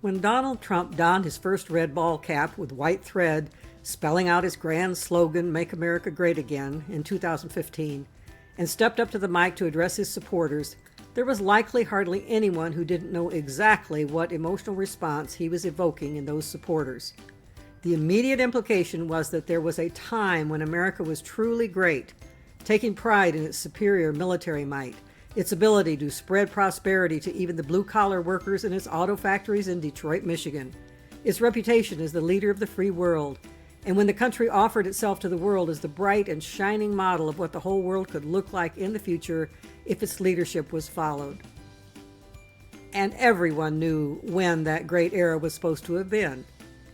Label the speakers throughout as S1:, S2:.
S1: When Donald Trump donned his first red ball cap with white thread, spelling out his grand slogan, "Make America Great Again," in 2015, and stepped up to the mic to address his supporters, there was likely hardly anyone who didn't know exactly what emotional response he was evoking in those supporters. The immediate implication was that there was a time when America was truly great, taking pride in its superior military might, its ability to spread prosperity to even the blue-collar workers in its auto factories in Detroit, Michigan, its reputation as the leader of the free world, and when the country offered itself to the world as the bright and shining model of what the whole world could look like in the future if its leadership was followed. And everyone knew when that great era was supposed to have been.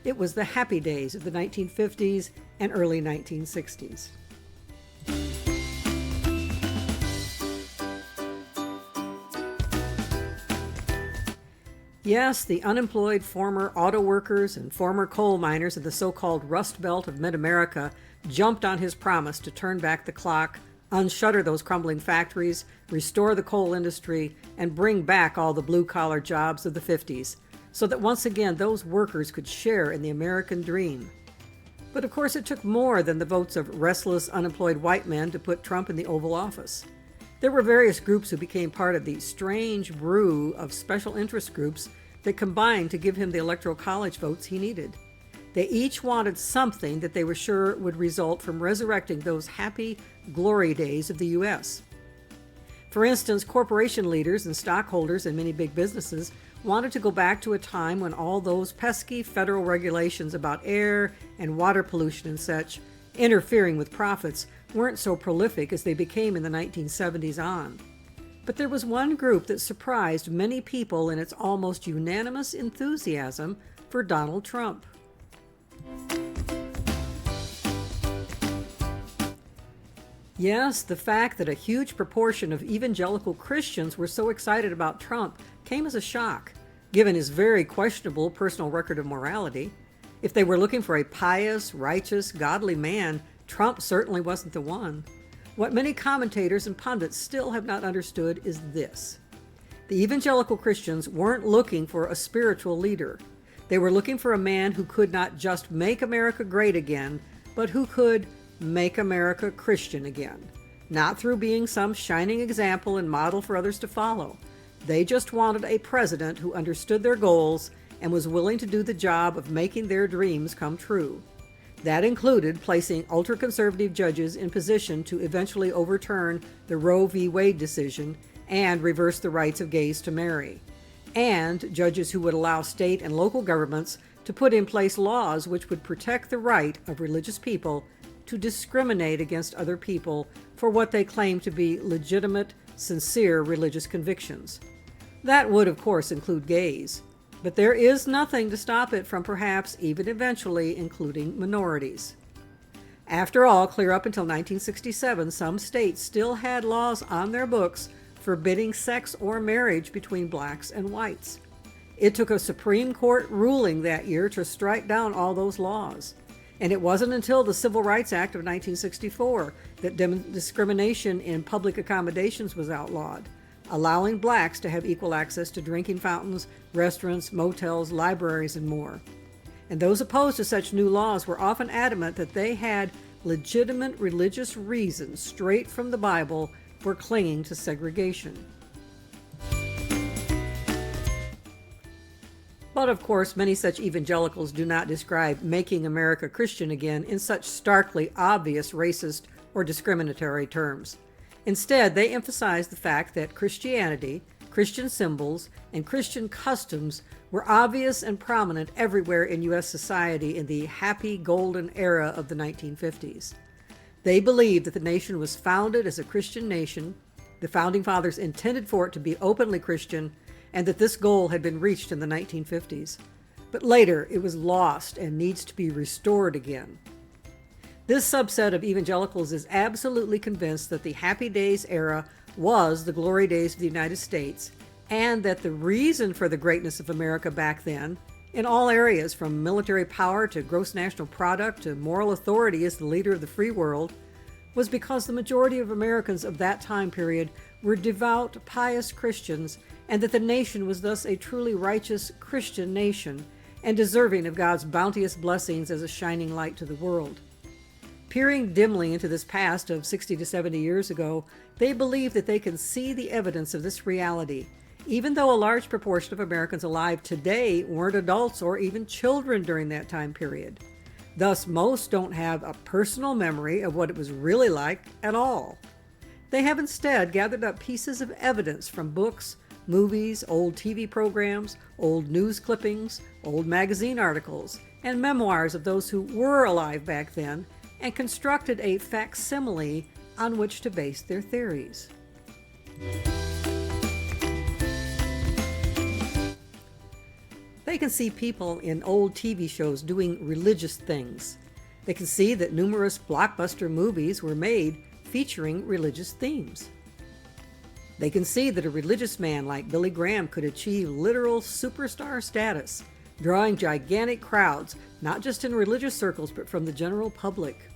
S1: It was the happy days of the 1950s and early 1960s. Yes, the unemployed former auto workers and former coal miners of the so-called Rust Belt of mid-America jumped on his promise to turn back the clock, unshutter those crumbling factories, restore the coal industry, and bring back all the blue-collar jobs of the 50s, so that once again those workers could share in the American dream. But of course it took more than the votes of restless, unemployed white men to put Trump in the Oval Office. There were various groups who became part of the strange brew of special interest groups that combined to give him the Electoral College votes he needed. They each wanted something that they were sure would result from resurrecting those happy glory days of the U.S. For instance, corporation leaders and stockholders in many big businesses wanted to go back to a time when all those pesky federal regulations about air and water pollution and such, interfering with profits, weren't so prolific as they became in the 1970s on. But there was one group that surprised many people in its almost unanimous enthusiasm for Donald Trump. Yes, the fact that a huge proportion of evangelical Christians were so excited about Trump came as a shock, given his very questionable personal record of morality. If they were looking for a pious, righteous, godly man, Trump certainly wasn't the one. What many commentators and pundits still have not understood is this. The evangelical Christians weren't looking for a spiritual leader. They were looking for a man who could not just make America great again, but who could make America Christian again. Not through being some shining example and model for others to follow. They just wanted a president who understood their goals and was willing to do the job of making their dreams come true. That included placing ultra-conservative judges in position to eventually overturn the Roe v. Wade decision and reverse the rights of gays to marry, and judges who would allow state and local governments to put in place laws which would protect the right of religious people to discriminate against other people for what they claim to be legitimate, sincere religious convictions. That would, of course, include gays. But there is nothing to stop it from perhaps even eventually including minorities. After all, clear up until 1967, some states still had laws on their books forbidding sex or marriage between blacks and whites. It took a Supreme Court ruling that year to strike down all those laws. And it wasn't until the Civil Rights Act of 1964 that discrimination in public accommodations was outlawed, allowing blacks to have equal access to drinking fountains, restaurants, motels, libraries, and more. And those opposed to such new laws were often adamant that they had legitimate religious reasons straight from the Bible for clinging to segregation. But of course, many such evangelicals do not describe making America Christian again in such starkly obvious racist or discriminatory terms. Instead, they emphasize the fact that Christianity, Christian symbols, and Christian customs were obvious and prominent everywhere in U.S. society in the happy golden era of the 1950s. They believed that the nation was founded as a Christian nation, the Founding Fathers intended for it to be openly Christian, and that this goal had been reached in the 1950s. But later, it was lost and needs to be restored again. This subset of evangelicals is absolutely convinced that the Happy Days era was the glory days of the United States, and that the reason for the greatness of America back then, in all areas from military power to gross national product to moral authority as the leader of the free world, was because the majority of Americans of that time period were devout, pious Christians and that the nation was thus a truly righteous Christian nation and deserving of God's bounteous blessings as a shining light to the world. Peering dimly into this past of 60 to 70 years ago, they believe that they can see the evidence of this reality, even though a large proportion of Americans alive today weren't adults or even children during that time period. Thus, most don't have a personal memory of what it was really like at all. They have instead gathered up pieces of evidence from books, movies, old TV programs, old news clippings, old magazine articles, and memoirs of those who were alive back then, and constructed a facsimile on which to base their theories. They can see people in old TV shows doing religious things. They can see that numerous blockbuster movies were made featuring religious themes. They can see that a religious man like Billy Graham could achieve literal superstar status, drawing gigantic crowds, not just in religious circles, but from the general public.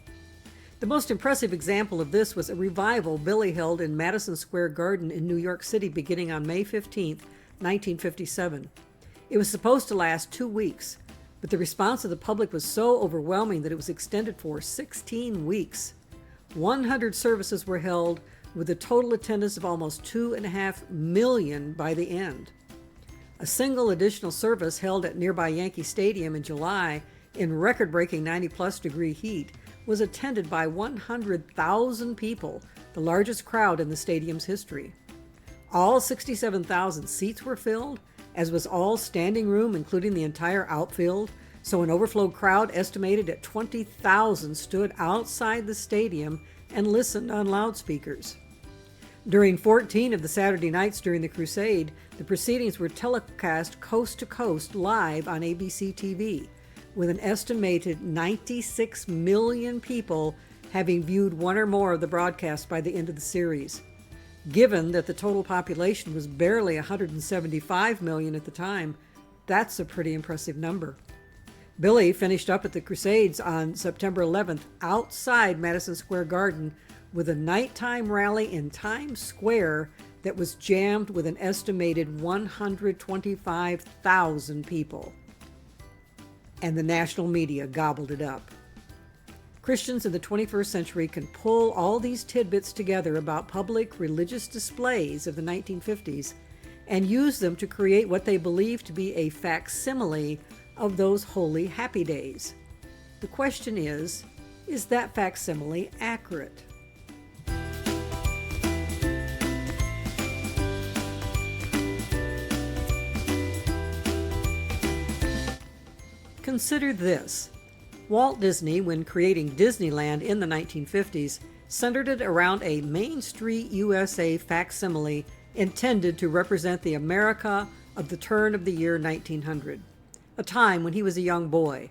S1: The most impressive example of this was a revival Billy held in Madison Square Garden in New York City beginning on May 15, 1957. It was supposed to last 2 weeks, but the response of the public was so overwhelming that it was extended for 16 weeks. 100 services were held, with a total attendance of almost 2.5 million by the end. A single additional service held at nearby Yankee Stadium in July in record-breaking 90-plus degree heat was attended by 100,000 people, the largest crowd in the stadium's history. All 67,000 seats were filled, as was all standing room, including the entire outfield, so an overflowed crowd estimated at 20,000 stood outside the stadium and listened on loudspeakers. During 14 of the Saturday nights during the crusade, the proceedings were telecast coast to coast live on ABC TV, with an estimated 96 million people having viewed one or more of the broadcasts by the end of the series. Given that the total population was barely 175 million at the time, that's a pretty impressive number. Billy finished up at the Crusades on September 11th outside Madison Square Garden with a nighttime rally in Times Square that was jammed with an estimated 125,000 people. And the national media gobbled it up. Christians in the 21st century can pull all these tidbits together about public religious displays of the 1950s and use them to create what they believe to be a facsimile of those holy happy days. The question is that facsimile accurate? Consider this. Walt Disney, when creating Disneyland in the 1950s, centered it around a Main Street, USA facsimile intended to represent the America of the turn of the year 1900, a time when he was a young boy.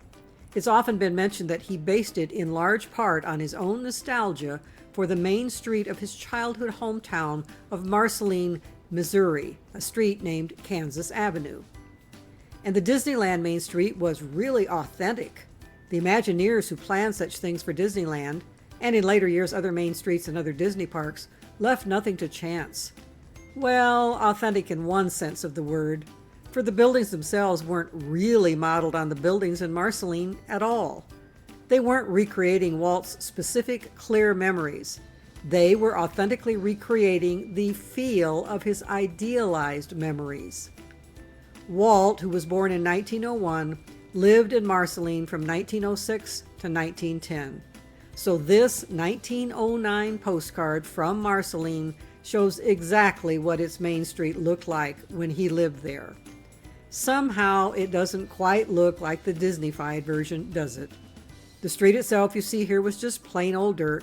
S1: It's often been mentioned that he based it in large part on his own nostalgia for the main street of his childhood hometown of Marceline, Missouri, a street named Kansas Avenue. And the Disneyland Main Street was really authentic. The Imagineers who planned such things for Disneyland, and in later years other main streets and other Disney parks, left nothing to chance. Well, authentic in one sense of the word, for the buildings themselves weren't really modeled on the buildings in Marceline at all. They weren't recreating Walt's specific, clear memories. They were authentically recreating the feel of his idealized memories. Walt, who was born in 1901, lived in Marceline from 1906 to 1910. So this 1909 postcard from Marceline shows exactly what its main street looked like when he lived there. Somehow it doesn't quite look like the Disney-fied version, does it? The street itself you see here was just plain old dirt,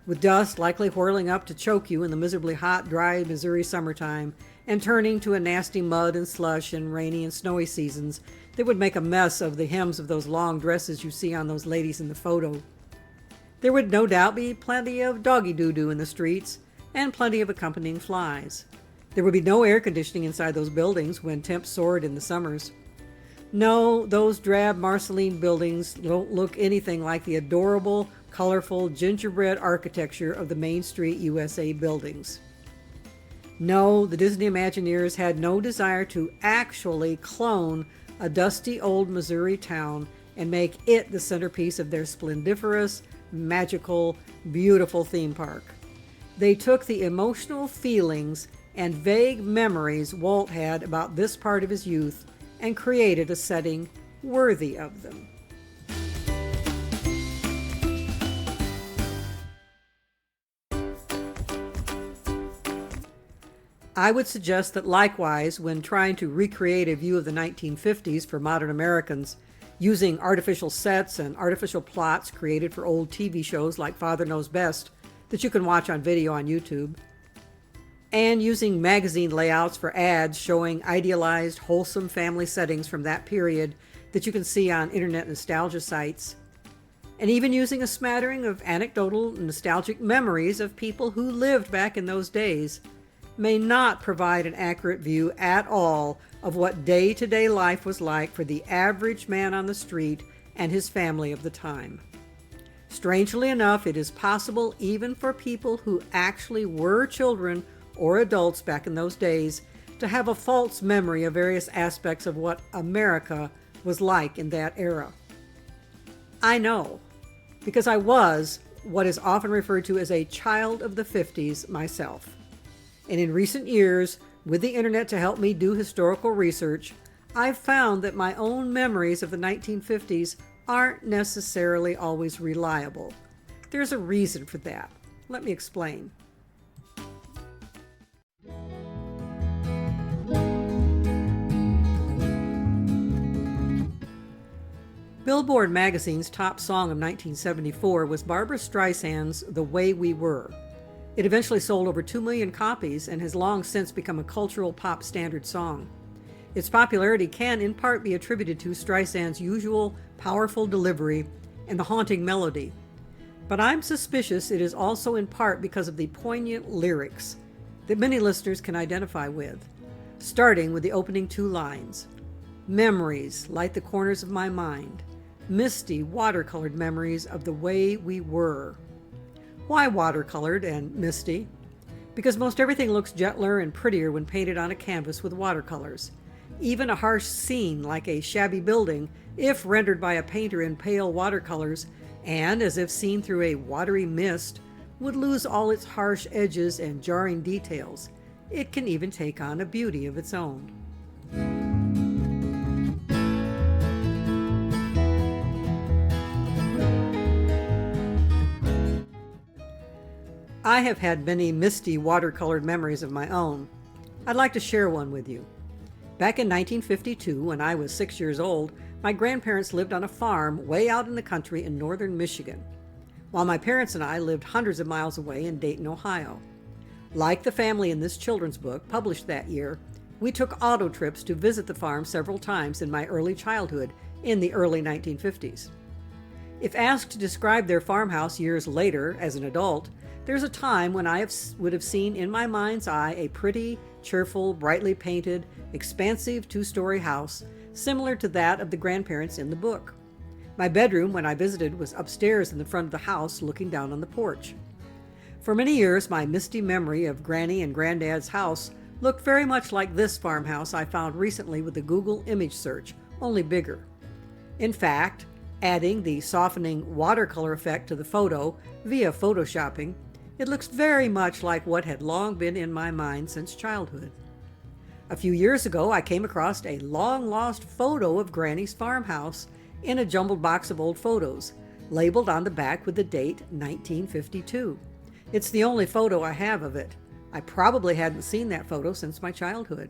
S1: with dust likely whirling up to choke you in the miserably hot, dry Missouri summertime, and turning to a nasty mud and slush in rainy and snowy seasons that would make a mess of the hems of those long dresses you see on those ladies in the photo. There would no doubt be plenty of doggy doo-doo in the streets, and plenty of accompanying flies. There would be no air conditioning inside those buildings when temps soared in the summers. No, those drab Marceline buildings don't look anything like the adorable, colorful gingerbread architecture of the Main Street USA buildings. No, the Disney Imagineers had no desire to actually clone a dusty old Missouri town and make it the centerpiece of their splendiferous, magical, beautiful theme park. They took the emotional feelings and vague memories Walt had about this part of his youth and created a setting worthy of them. I would suggest that likewise, when trying to recreate a view of the 1950s for modern Americans, using artificial sets and artificial plots created for old TV shows like Father Knows Best that you can watch on video on YouTube, and using magazine layouts for ads showing idealized, wholesome family settings from that period that you can see on internet nostalgia sites, and even using a smattering of anecdotal, nostalgic memories of people who lived back in those days, may not provide an accurate view at all of what day-to-day life was like for the average man on the street and his family of the time. Strangely enough, it is possible even for people who actually were children or adults back in those days to have a false memory of various aspects of what America was like in that era. I know, because I was what is often referred to as a child of the 50s myself. And in recent years, with the internet to help me do historical research, I've found that my own memories of the 1950s aren't necessarily always reliable. There's a reason for that. Let me explain. Billboard magazine's top song of 1974 was Barbra Streisand's The Way We Were. It eventually sold over 2 million copies and has long since become a cultural pop standard song. Its popularity can in part be attributed to Streisand's usual powerful delivery and the haunting melody. But I'm suspicious it is also in part because of the poignant lyrics that many listeners can identify with, starting with the opening 2 lines. Memories light the corners of my mind, misty watercolored memories of the way we were. Why watercolored and misty? Because most everything looks gentler and prettier when painted on a canvas with watercolors. Even a harsh scene like a shabby building, if rendered by a painter in pale watercolors, and as if seen through a watery mist, would lose all its harsh edges and jarring details. It can even take on a beauty of its own. I have had many misty watercolored memories of my own. I'd like to share one with you. Back in 1952, when I was 6 years old, my grandparents lived on a farm way out in the country in northern Michigan, while my parents and I lived hundreds of miles away in Dayton, Ohio. Like the family in this children's book, published that year, we took auto trips to visit the farm several times in my early childhood in the early 1950s. If asked to describe their farmhouse years later as an adult, there's a time when I would have seen in my mind's eye a pretty, cheerful, brightly painted, expansive 2-story house, similar to that of the grandparents in the book. My bedroom, when I visited, was upstairs in the front of the house, looking down on the porch. For many years, my misty memory of Granny and Granddad's house looked very much like this farmhouse I found recently with the Google image search, only bigger. In fact, adding the softening watercolor effect to the photo via photoshopping, it looks very much like what had long been in my mind since childhood. A few years ago, I came across a long-lost photo of Granny's farmhouse in a jumbled box of old photos, labeled on the back with the date 1952. It's the only photo I have of it. I probably hadn't seen that photo since my childhood.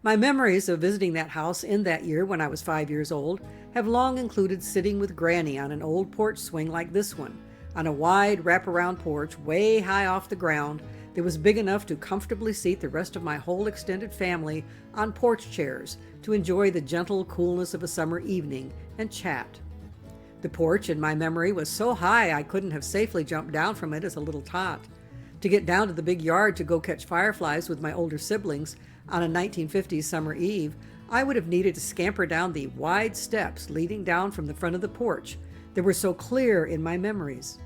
S1: My memories of visiting that house in that year when I was 5 years old have long included sitting with Granny on an old porch swing like this one, on a wide wraparound porch way high off the ground that was big enough to comfortably seat the rest of my whole extended family on porch chairs to enjoy the gentle coolness of a summer evening and chat. The porch in my memory was so high I couldn't have safely jumped down from it as a little tot. To get down to the big yard to go catch fireflies with my older siblings on a 1950s summer eve, I would have needed to scamper down the wide steps leading down from the front of the porch that were so clear in my memories.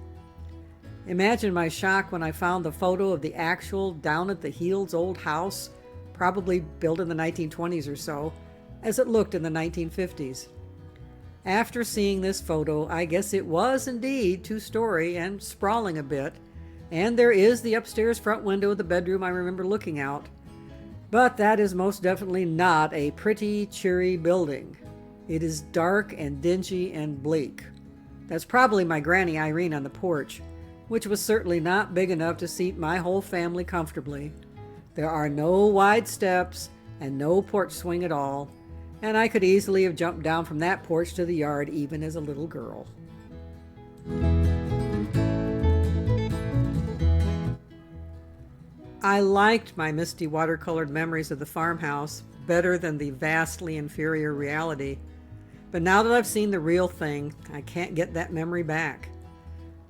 S1: Imagine my shock when I found the photo of the actual down-at-the-heels old house, probably built in the 1920s or so, as it looked in the 1950s. After seeing this photo, I guess it was indeed two-story and sprawling a bit, and there is the upstairs front window of the bedroom I remember looking out. But that is most definitely not a pretty, cheery building. It is dark and dingy and bleak. That's probably my Granny Irene on the porch, which was certainly not big enough to seat my whole family comfortably. There are no wide steps and no porch swing at all, and I could easily have jumped down from that porch to the yard even as a little girl. I liked my misty watercolored memories of the farmhouse better than the vastly inferior reality, but now that I've seen the real thing, I can't get that memory back.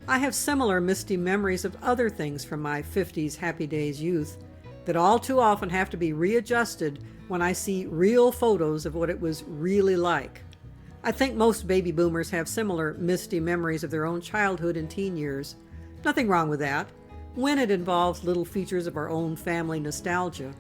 S1: I have similar misty memories of other things from my 50s happy days youth that all too often have to be readjusted when I see real photos of what it was really like. I think most baby boomers have similar misty memories of their own childhood and teen years. Nothing wrong with that, when it involves little features of our own family nostalgia.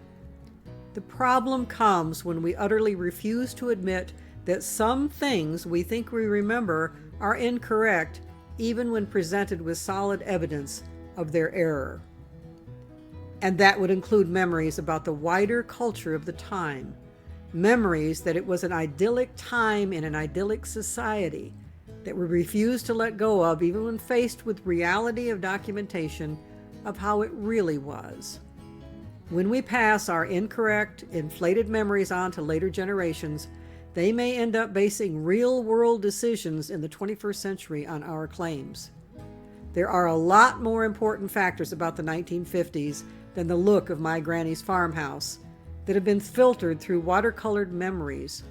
S1: The problem comes when we utterly refuse to admit that some things we think we remember are incorrect, even when presented with solid evidence of their error. And that would include memories about the wider culture of the time, memories that it was an idyllic time in an idyllic society that we refuse to let go of even when faced with reality of documentation of how it really was. When we pass our incorrect, inflated memories on to later generations, they may end up basing real-world decisions in the 21st century on our claims. There are a lot more important factors about the 1950s than the look of my granny's farmhouse that have been filtered through watercolored memories,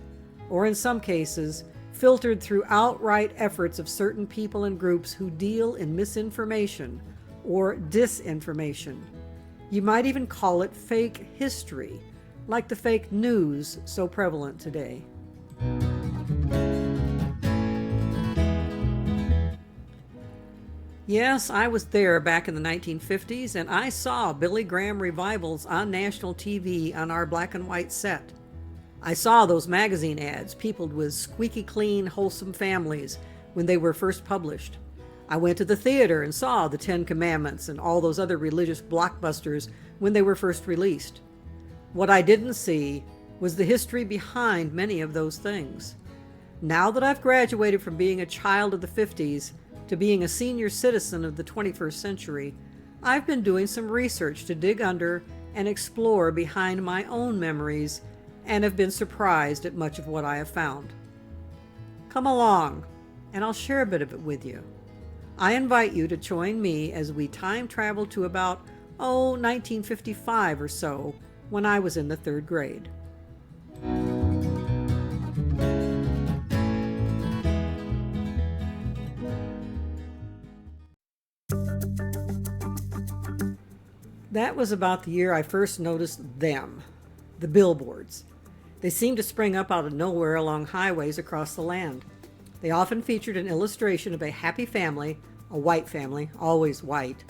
S1: or in some cases, filtered through outright efforts of certain people and groups who deal in misinformation or disinformation. You might even call it fake history, like the fake news so prevalent today. Yes, I was there back in the 1950s, and I saw Billy Graham revivals on national TV on our black and white set. I saw those magazine ads peopled with squeaky clean, wholesome families when they were first published. I went to the theater and saw the Ten Commandments and all those other religious blockbusters when they were first released. What I didn't see was the history behind many of those things. Now that I've graduated from being a child of the 50s to being a senior citizen of the 21st century, I've been doing some research to dig under and explore behind my own memories, and have been surprised at much of what I have found. Come along, and I'll share a bit of it with you. I invite you to join me as we time travel to about, 1955 or so, when I was in the 3rd grade. That was about the year I first noticed them, the billboards. They seemed to spring up out of nowhere along highways across the land. They often featured an illustration of a happy family, a white family, always white,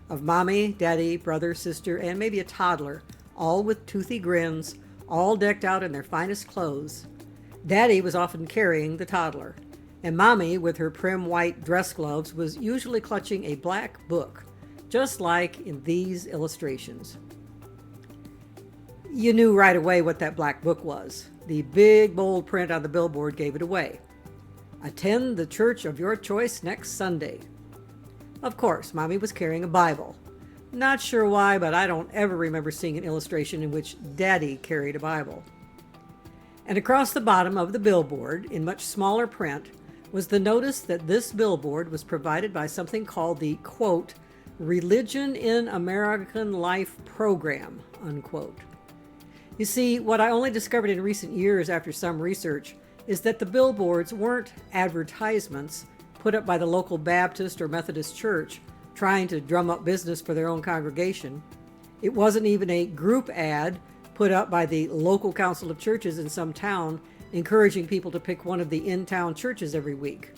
S1: of mommy, daddy, brother, sister, and maybe a toddler, all with toothy grins, all decked out in their finest clothes. Daddy was often carrying the toddler, and mommy, with her prim white dress gloves, was usually clutching a black book, just like in these illustrations. You knew right away what that black book was. The big, bold print on the billboard gave it away. Attend the church of your choice next Sunday. Of course, Mommy was carrying a Bible. Not sure why, but I don't ever remember seeing an illustration in which Daddy carried a Bible. And across the bottom of the billboard, in much smaller print, was the notice that this billboard was provided by something called the, quote, Religion in American Life Program, unquote. You see, what I only discovered in recent years after some research is that the billboards weren't advertisements put up by the local Baptist or Methodist church trying to drum up business for their own congregation. It wasn't even a group ad put up by the local council of churches in some town encouraging people to pick one of the in-town churches every week.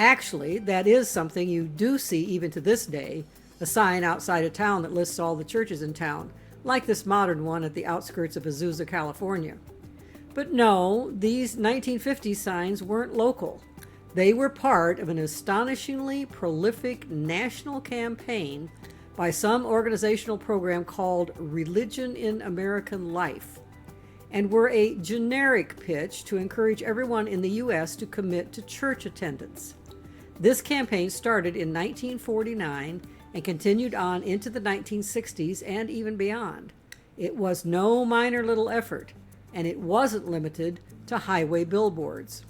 S1: Actually, that is something you do see even to this day, a sign outside of town that lists all the churches in town, like this modern one at the outskirts of Azusa, California. But no, these 1950s signs weren't local. They were part of an astonishingly prolific national campaign by some organizational program called Religion in American Life, and were a generic pitch to encourage everyone in the U.S. to commit to church attendance. This campaign started in 1949 and continued on into the 1960s and even beyond. It was no minor little effort, and it wasn't limited to highway billboards.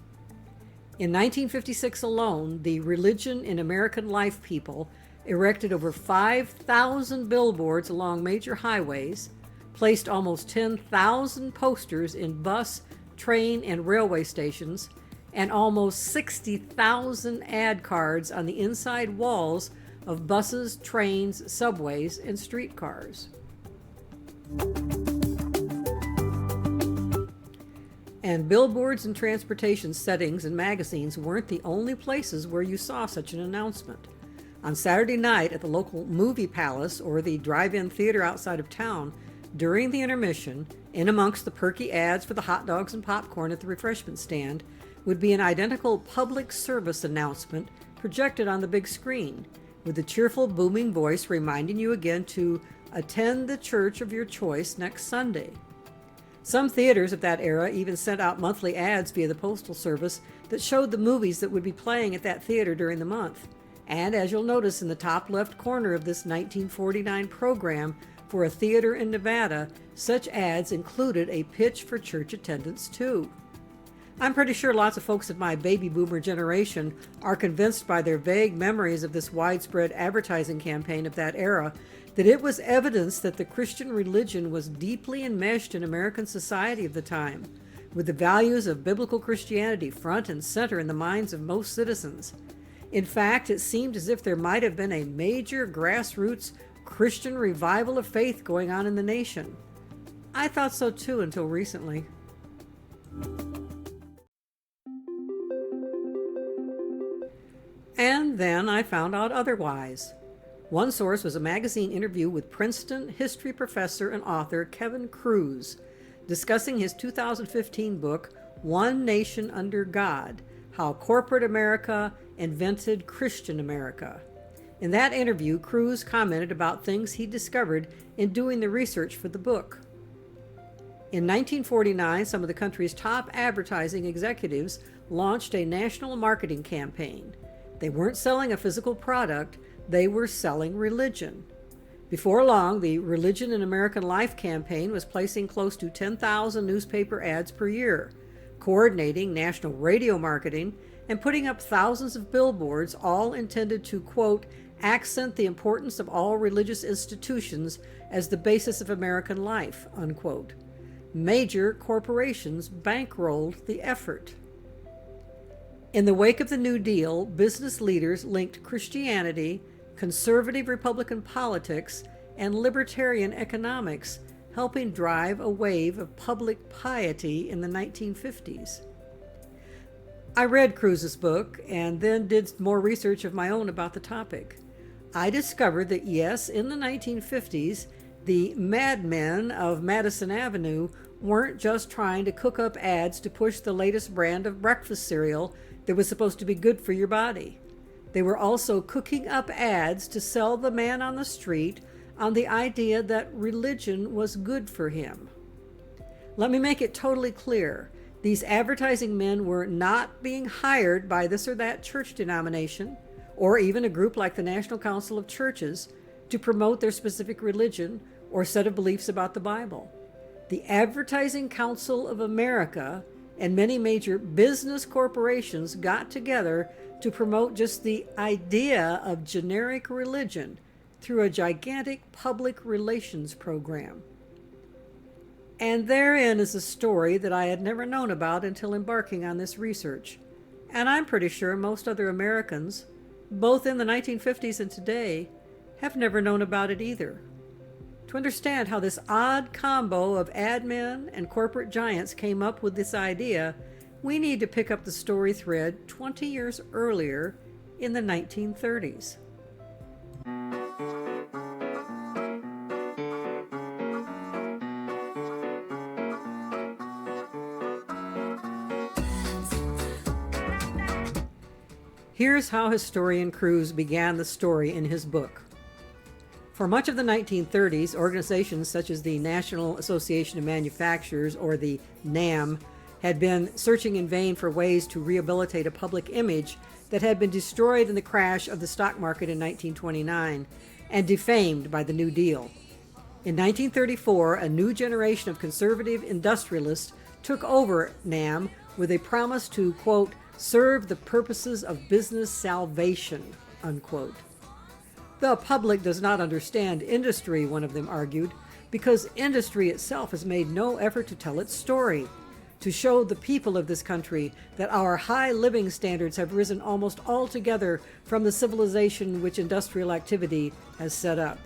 S1: In 1956 alone, the Religion in American Life people erected over 5,000 billboards along major highways, placed almost 10,000 posters in bus, train, and railway stations, and almost 60,000 ad cards on the inside walls of buses, trains, subways, and streetcars. And billboards and transportation settings and magazines weren't the only places where you saw such an announcement. On Saturday night at the local movie palace or the drive-in theater outside of town, during the intermission, in amongst the perky ads for the hot dogs and popcorn at the refreshment stand, would be an identical public service announcement projected on the big screen, with a cheerful booming voice reminding you again to attend the church of your choice next Sunday. Some theaters of that era even sent out monthly ads via the Postal Service that showed the movies that would be playing at that theater during the month. And as you'll notice in the top left corner of this 1949 program for a theater in Nevada, such ads included a pitch for church attendance too. I'm pretty sure lots of folks of my baby boomer generation are convinced by their vague memories of this widespread advertising campaign of that era that it was evidence that the Christian religion was deeply enmeshed in American society of the time, with the values of biblical Christianity front and center in the minds of most citizens. In fact, it seemed as if there might have been a major grassroots Christian revival of faith going on in the nation. I thought so too until recently. And then I found out otherwise. One source was a magazine interview with Princeton history professor and author Kevin Kruse, discussing his 2015 book, One Nation Under God: How Corporate America Invented Christian America. In that interview, Kruse commented about things he discovered in doing the research for the book. In 1949, some of the country's top advertising executives launched a national marketing campaign. They weren't selling a physical product, they were selling religion. Before long, the Religion in American Life campaign was placing close to 10,000 newspaper ads per year, coordinating national radio marketing, and putting up thousands of billboards, all intended to, quote, accent the importance of all religious institutions as the basis of American life, unquote. Major corporations bankrolled the effort. In the wake of the New Deal, business leaders linked Christianity, conservative Republican politics, and libertarian economics, helping drive a wave of public piety in the 1950s. I read Kruse's book and then did more research of my own about the topic. I discovered that yes, in the 1950s, the madmen of Madison Avenue weren't just trying to cook up ads to push the latest brand of breakfast cereal that was supposed to be good for your body. They were also cooking up ads to sell the man on the street on the idea that religion was good for him. Let me make it totally clear. These advertising men were not being hired by this or that church denomination, or even a group like the National Council of Churches, to promote their specific religion or set of beliefs about the Bible. The Advertising Council of America and many major business corporations got together to promote just the idea of generic religion through a gigantic public relations program. And therein is a story that I had never known about until embarking on this research. And I'm pretty sure most other Americans, both in the 1950s and today, have never known about it either. To understand how this odd combo of ad men and corporate giants came up with this idea, we need to pick up the story thread 20 years earlier in the 1930s. Here's how historian Cruz began the story in his book. For much of the 1930s, organizations such as the National Association of Manufacturers, or the NAM, had been searching in vain for ways to rehabilitate a public image that had been destroyed in the crash of the stock market in 1929 and defamed by the New Deal. In 1934, a new generation of conservative industrialists took over NAM with a promise to, quote, serve the purposes of business salvation, unquote. The public does not understand industry, one of them argued, because industry itself has made no effort to tell its story, to show the people of this country that our high living standards have risen almost altogether from the civilization which industrial activity has set up.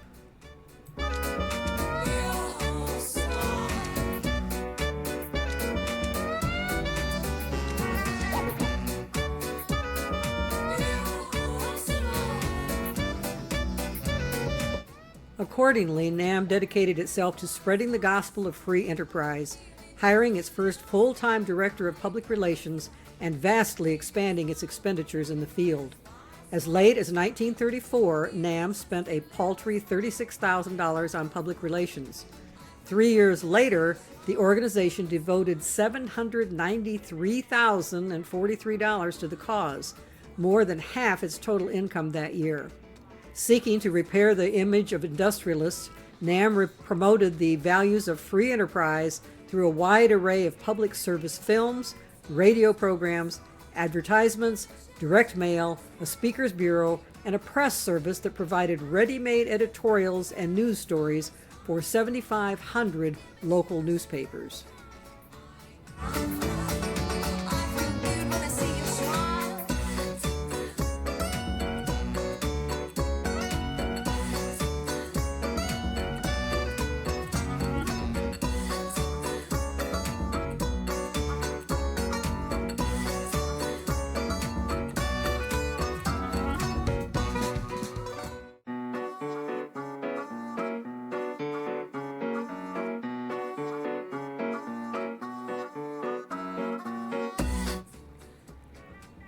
S1: Accordingly, NAM dedicated itself to spreading the gospel of free enterprise, hiring its first full-time director of public relations and vastly expanding its expenditures in the field. As late as 1934, NAM spent a paltry $36,000 on public relations. 3 years later, the organization devoted $793,043 to the cause, more than half its total income that year. Seeking to repair the image of industrialists, NAM promoted the values of free enterprise through a wide array of public service films, radio programs, advertisements, direct mail, a speaker's bureau, and a press service that provided ready-made editorials and news stories for 7,500 local newspapers.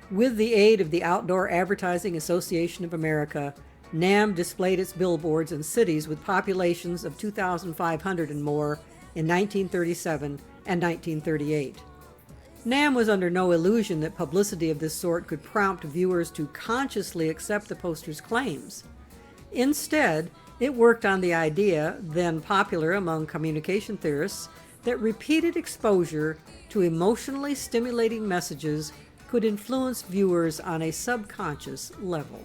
S1: With the aid of the Outdoor Advertising Association of America, NAM displayed its billboards in cities with populations of 2,500 and more in 1937 and 1938. NAM was under no illusion that publicity of this sort could prompt viewers to consciously accept the poster's claims. Instead, it worked on the idea, then popular among communication theorists, that repeated exposure to emotionally stimulating messages could influence viewers on a subconscious level.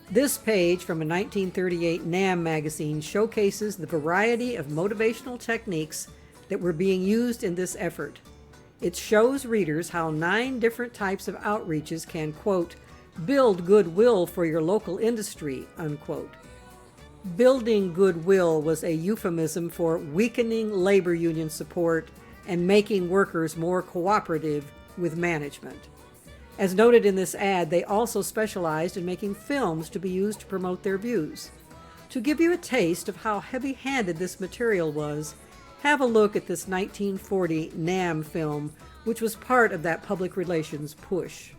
S1: This page from a 1938 NAM magazine showcases the variety of motivational techniques that were being used in this effort. It shows readers how 9 different types of outreaches can, quote, build goodwill for your local industry, unquote. Building goodwill was a euphemism for weakening labor union support and making workers more cooperative with management. As noted in this ad, they also specialized in making films to be used to promote their views. To give you a taste of how heavy-handed this material was, have a look at this 1940 NAM film, which was part of that public relations push.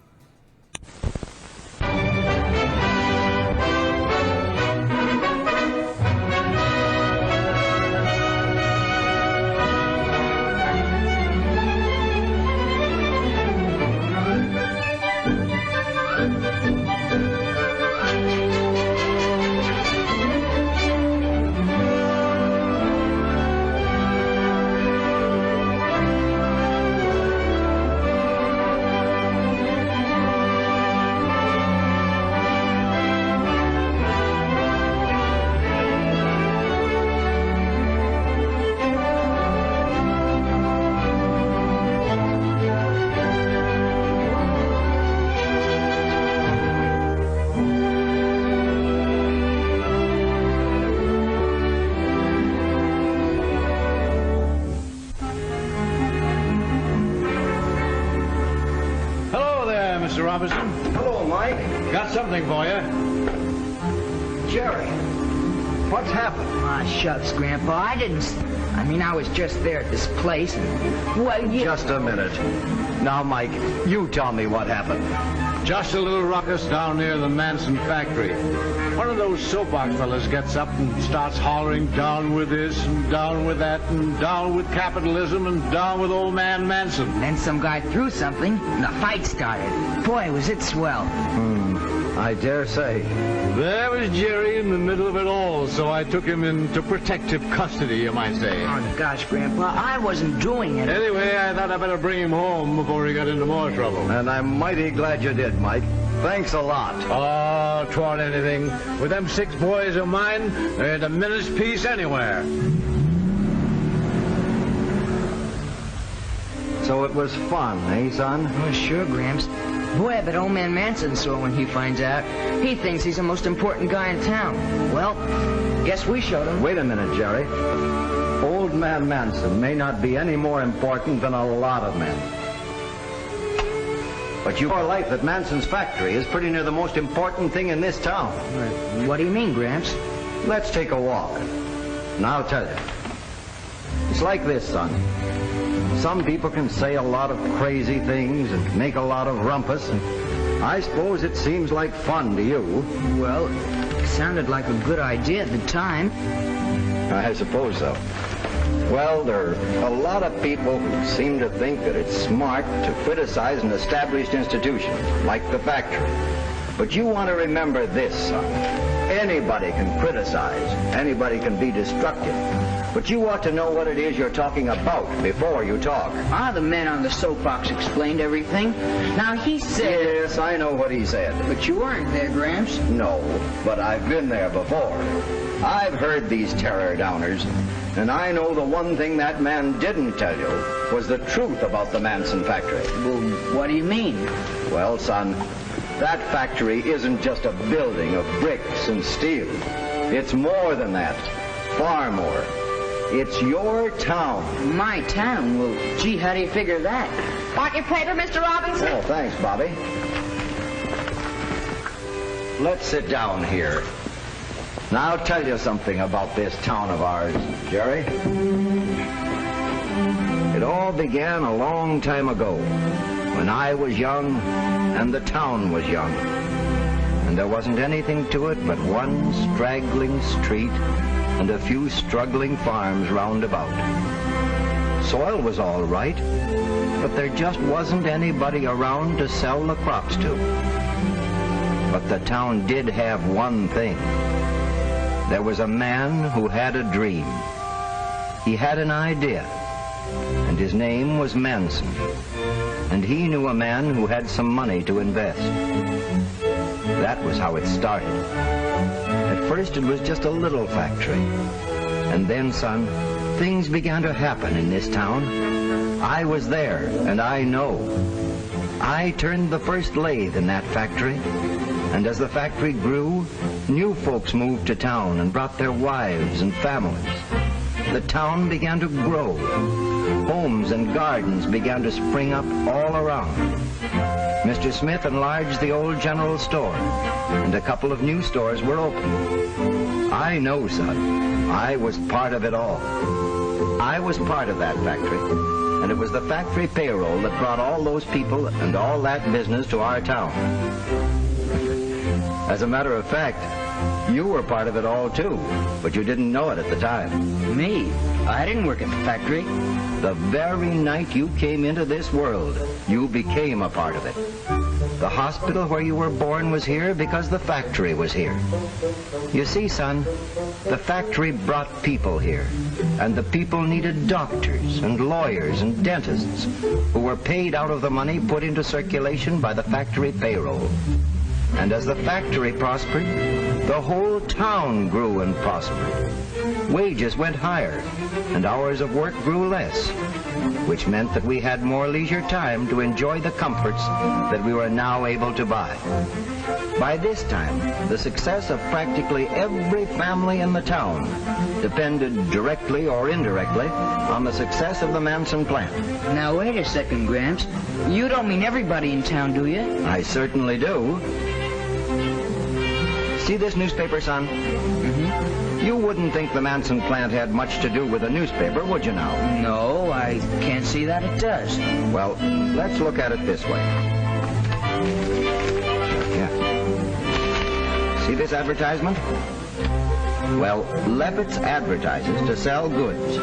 S2: Mr. Robinson.
S3: Hello, Mike.
S2: Got something for you.
S3: Jerry, what's happened?
S4: Ah, shucks, Grandpa. I was just there at this place. And, well,
S3: Just a minute. Now, Mike, you tell me what happened.
S2: Just a little ruckus down near the Manson factory. One of those soapbox fellas gets up and starts hollering, down with this and down with that and down with capitalism and down with old man Manson.
S4: Then some guy threw something, and the fight started. Boy, was it swell.
S3: I dare say.
S2: There was Jerry in the middle of it all, so I took him into protective custody, you might say.
S4: Oh, gosh, Grandpa, I wasn't doing it.
S2: Anyway, I thought I'd better bring him home before he got into more trouble.
S3: And I'm mighty glad you did, Mike. Thanks a lot.
S2: Oh, 'twant anything. With them 6 boys of mine, there ain't a minute's peace anywhere.
S3: So it was fun, eh, son?
S4: Oh, sure, Gramps. Boy, I bet old man Manson's sore when he finds out. He thinks he's the most important guy in town. Well, guess we showed him.
S3: Wait a minute, Jerry. Old man Manson may not be any more important than a lot of men. But your life at Manson's factory is pretty near the most important thing in this town.
S4: What do you mean, Gramps?
S3: Let's take a walk. And I'll tell you. It's like this, son. Some people can say a lot of crazy things and make a lot of rumpus, and I suppose it seems like fun to you.
S4: Well, it sounded like a good idea at the time.
S3: I suppose so. Well, there are a lot of people who seem to think that it's smart to criticize an established institution, like the factory. But you want to remember this, son. Anybody can criticize. Anybody can be destructive. But you ought to know what it is you're talking about before you talk.
S4: Ah, the man on the soapbox explained everything. Now, he said...
S3: Yes, I know what he said.
S4: But you weren't there, Gramps.
S3: No, but I've been there before. I've heard these terror downers, and I know the one thing that man didn't tell you was the truth about the Manson factory.
S4: Well, what do you mean?
S3: Well, son, that factory isn't just a building of bricks and steel. It's more than that. Far more. It's your town.
S4: My town? Well, gee, how do you figure that?
S5: Want your paper, Mr. Robinson?
S3: Oh, thanks, Bobby. Let's sit down here. Now, I'll tell you something about this town of ours, Jerry. It all began a long time ago, when I was young and the town was young. And there wasn't anything to it but one straggling street and a few struggling farms round about. Soil was all right, but there just wasn't anybody around to sell the crops to. But the town did have one thing. There was a man who had a dream. He had an idea, and his name was Manson. And he knew a man who had some money to invest. That was how it started. At first it was just a little factory. And then, son, things began to happen in this town. I was there, and I know. I turned the first lathe in that factory. And as the factory grew, new folks moved to town and brought their wives and families. The town began to grow. Homes and gardens began to spring up all around. Mr. Smith enlarged the old general store, and a couple of new stores were opened. I know, son. I was part of it all. I was part of that factory, and it was the factory payroll that brought all those people and all that business to our town. As a matter of fact, you were part of it all, too, but you didn't know it at the time.
S4: Me? I didn't work at the factory.
S3: The very night you came into this world, you became a part of it. The hospital where you were born was here because the factory was here. You see, son, the factory brought people here, and the people needed doctors and lawyers and dentists who were paid out of the money put into circulation by the factory payroll. And as the factory prospered, the whole town grew and prospered. Wages went higher, and hours of work grew less, which meant that we had more leisure time to enjoy the comforts that we were now able to buy. By this time, the success of practically every family in the town depended directly or indirectly on the success of the Manson plant.
S4: Now, wait a second, Gramps. You don't mean everybody in town, do you?
S3: I certainly do. See this newspaper, son?
S4: Mm-hmm.
S3: You wouldn't think the Manson plant had much to do with a newspaper, would you now?
S4: No, I can't see that it does.
S3: Well, let's look at it this way. Yeah. See this advertisement? Well, Levitt's advertises to sell goods,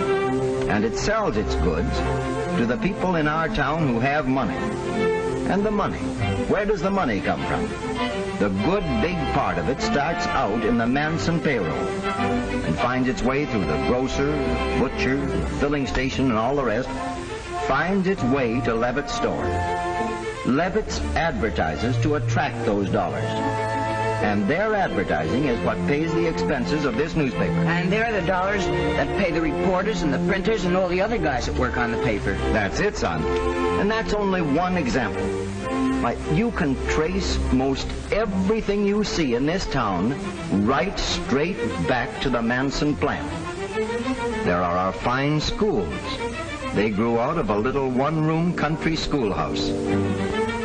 S3: and it sells its goods to the people in our town who have money. And the money, where does the money come from? The good big part of it starts out in the Manson payroll and finds its way through the grocer, the butcher, the filling station, and all the rest, finds its way to Levitt's store. Levitt's advertises to attract those dollars. And their advertising is what pays the expenses of this newspaper.
S4: And they're the dollars that pay the reporters and the printers and all the other guys that work on the paper.
S3: That's it, son. And that's only one example. Why, you can trace most everything you see in this town right straight back to the Manson plant. There are our fine schools. They grew out of a little one-room country schoolhouse.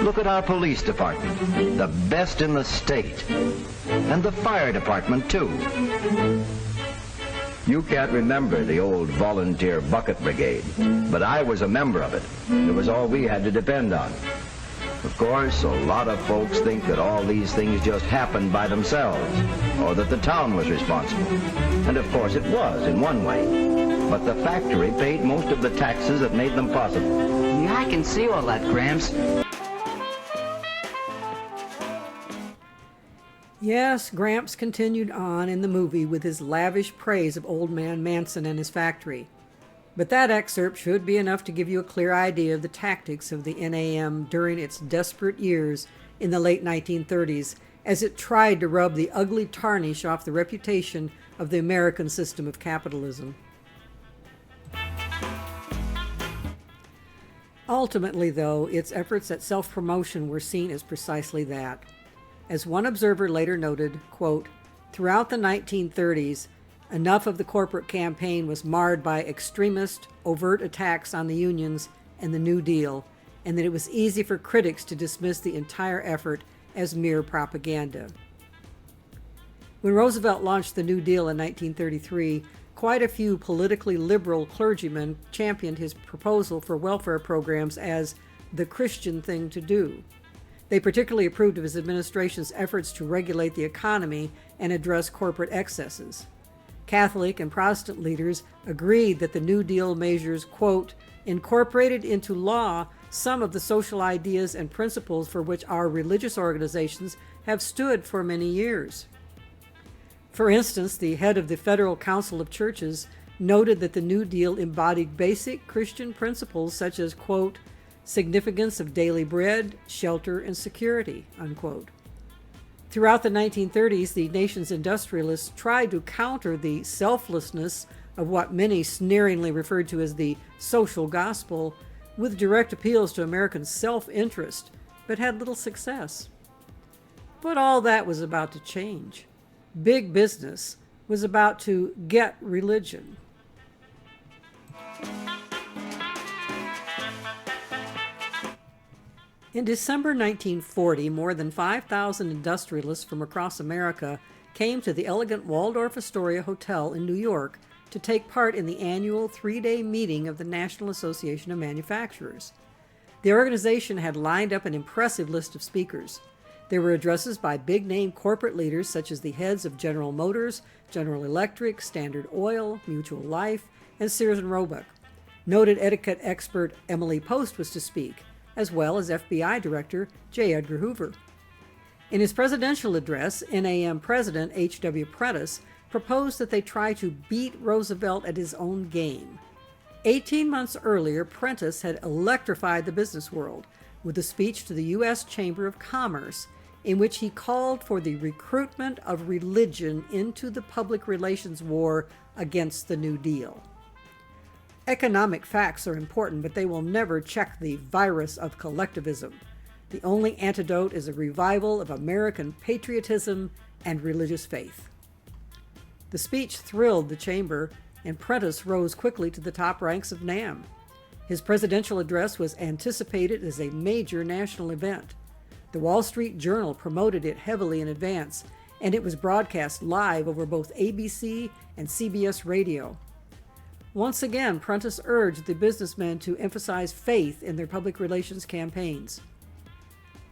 S3: Look at our police department, the best in the state. And the fire department, too. You can't remember the old volunteer bucket brigade, but I was a member of it. It was all we had to depend on. Of course, a lot of folks think that all these things just happened by themselves, or that the town was responsible. And of course it was, in one way. But the factory paid most of the taxes that made them possible.
S4: Yeah, I can see all that, Gramps.
S1: Yes, Gramps continued on in the movie with his lavish praise of Old Man Manson and his factory. But that excerpt should be enough to give you a clear idea of the tactics of the NAM during its desperate years in the late 1930s, as it tried to rub the ugly tarnish off the reputation of the American system of capitalism. Ultimately, though, its efforts at self-promotion were seen as precisely that. As one observer later noted, quote, "Throughout the 1930s, enough of the corporate campaign was marred by extremist, overt attacks on the unions and the New Deal, and that it was easy for critics to dismiss the entire effort as mere propaganda." When Roosevelt launched the New Deal in 1933, quite a few politically liberal clergymen championed his proposal for welfare programs as the Christian thing to do. They particularly approved of his administration's efforts to regulate the economy and address corporate excesses. Catholic and Protestant leaders agreed that the New Deal measures, quote, "incorporated into law some of the social ideas and principles for which our religious organizations have stood for many years." For instance, the head of the Federal Council of Churches noted that the New Deal embodied basic Christian principles such as, quote, "significance of daily bread, shelter, and security," unquote. Throughout the 1930s, the nation's industrialists tried to counter the selflessness of what many sneeringly referred to as the social gospel with direct appeals to American self-interest, but had little success. But all that was about to change. Big business was about to get religion. In December 1940, more than 5,000 industrialists from across America came to the elegant Waldorf Astoria Hotel in New York to take part in the annual 3-day meeting of the National Association of Manufacturers. The organization had lined up an impressive list of speakers. There were addresses by big-name corporate leaders such as the heads of General Motors, General Electric, Standard Oil, Mutual Life, and Sears and Roebuck. Noted etiquette expert Emily Post was to speak, as well as FBI Director J. Edgar Hoover. In his presidential address, NAM President H.W. Prentice proposed that they try to beat Roosevelt at his own game. 18 months earlier, Prentice had electrified the business world with a speech to the U.S. Chamber of Commerce, in which he called for the recruitment of religion into the public relations war against the New Deal. Economic facts are important, but they will never check the virus of collectivism. The only antidote is a revival of American patriotism and religious faith. The speech thrilled the chamber, and Prentice rose quickly to the top ranks of NAM. His presidential address was anticipated as a major national event. The Wall Street Journal promoted it heavily in advance, and it was broadcast live over both ABC and CBS radio. Once again, Prentice urged the businessmen to emphasize faith in their public relations campaigns.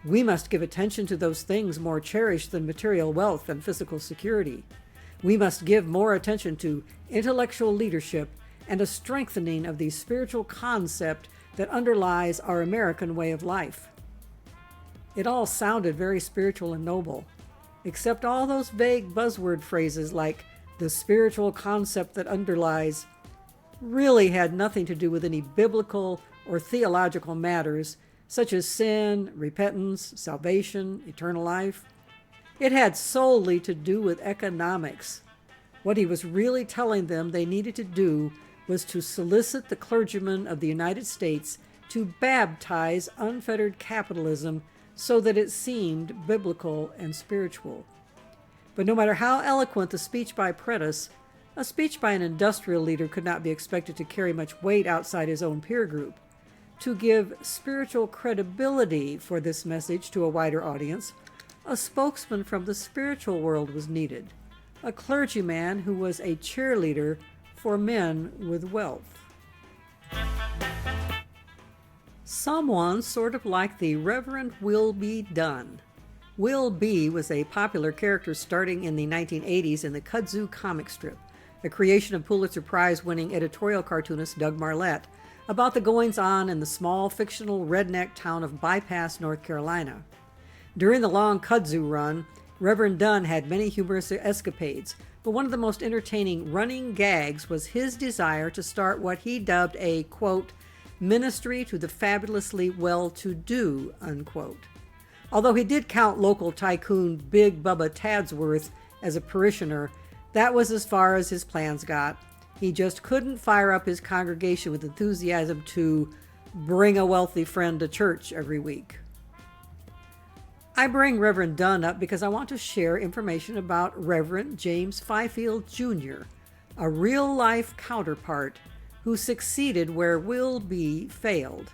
S1: We must give attention to those things more cherished than material wealth and physical security. We must give more attention to intellectual leadership and a strengthening of the spiritual concept that underlies our American way of life. It all sounded very spiritual and noble, except all those vague buzzword phrases like the spiritual concept that underlies really had nothing to do with any biblical or theological matters such as sin, repentance, salvation, eternal life. It had solely to do with economics. What he was really telling them they needed to do was to solicit the clergymen of the United States to baptize unfettered capitalism so that it seemed biblical and spiritual. But no matter how eloquent the speech by Prentice, a speech by an industrial leader could not be expected to carry much weight outside his own peer group. To give spiritual credibility for this message to a wider audience, a spokesman from the spiritual world was needed, a clergyman who was a cheerleader for men with wealth. Someone sort of like the Reverend Will B. Dunn. Will B. was a popular character starting in the 1980s in the Kudzu comic strip, a creation of Pulitzer Prize-winning editorial cartoonist Doug Marlette, about the goings-on in the small fictional redneck town of Bypass, North Carolina. During the long Kudzu run, Reverend Dunn had many humorous escapades, but one of the most entertaining running gags was his desire to start what he dubbed a, quote, ministry to the fabulously well-to-do, unquote. Although he did count local tycoon Big Bubba Tadsworth as a parishioner, that was as far as his plans got. He just couldn't fire up his congregation with enthusiasm to bring a wealthy friend to church every week. I bring Reverend Dunn up because I want to share information about Reverend James Fifield Jr., a real-life counterpart who succeeded where Will B. failed.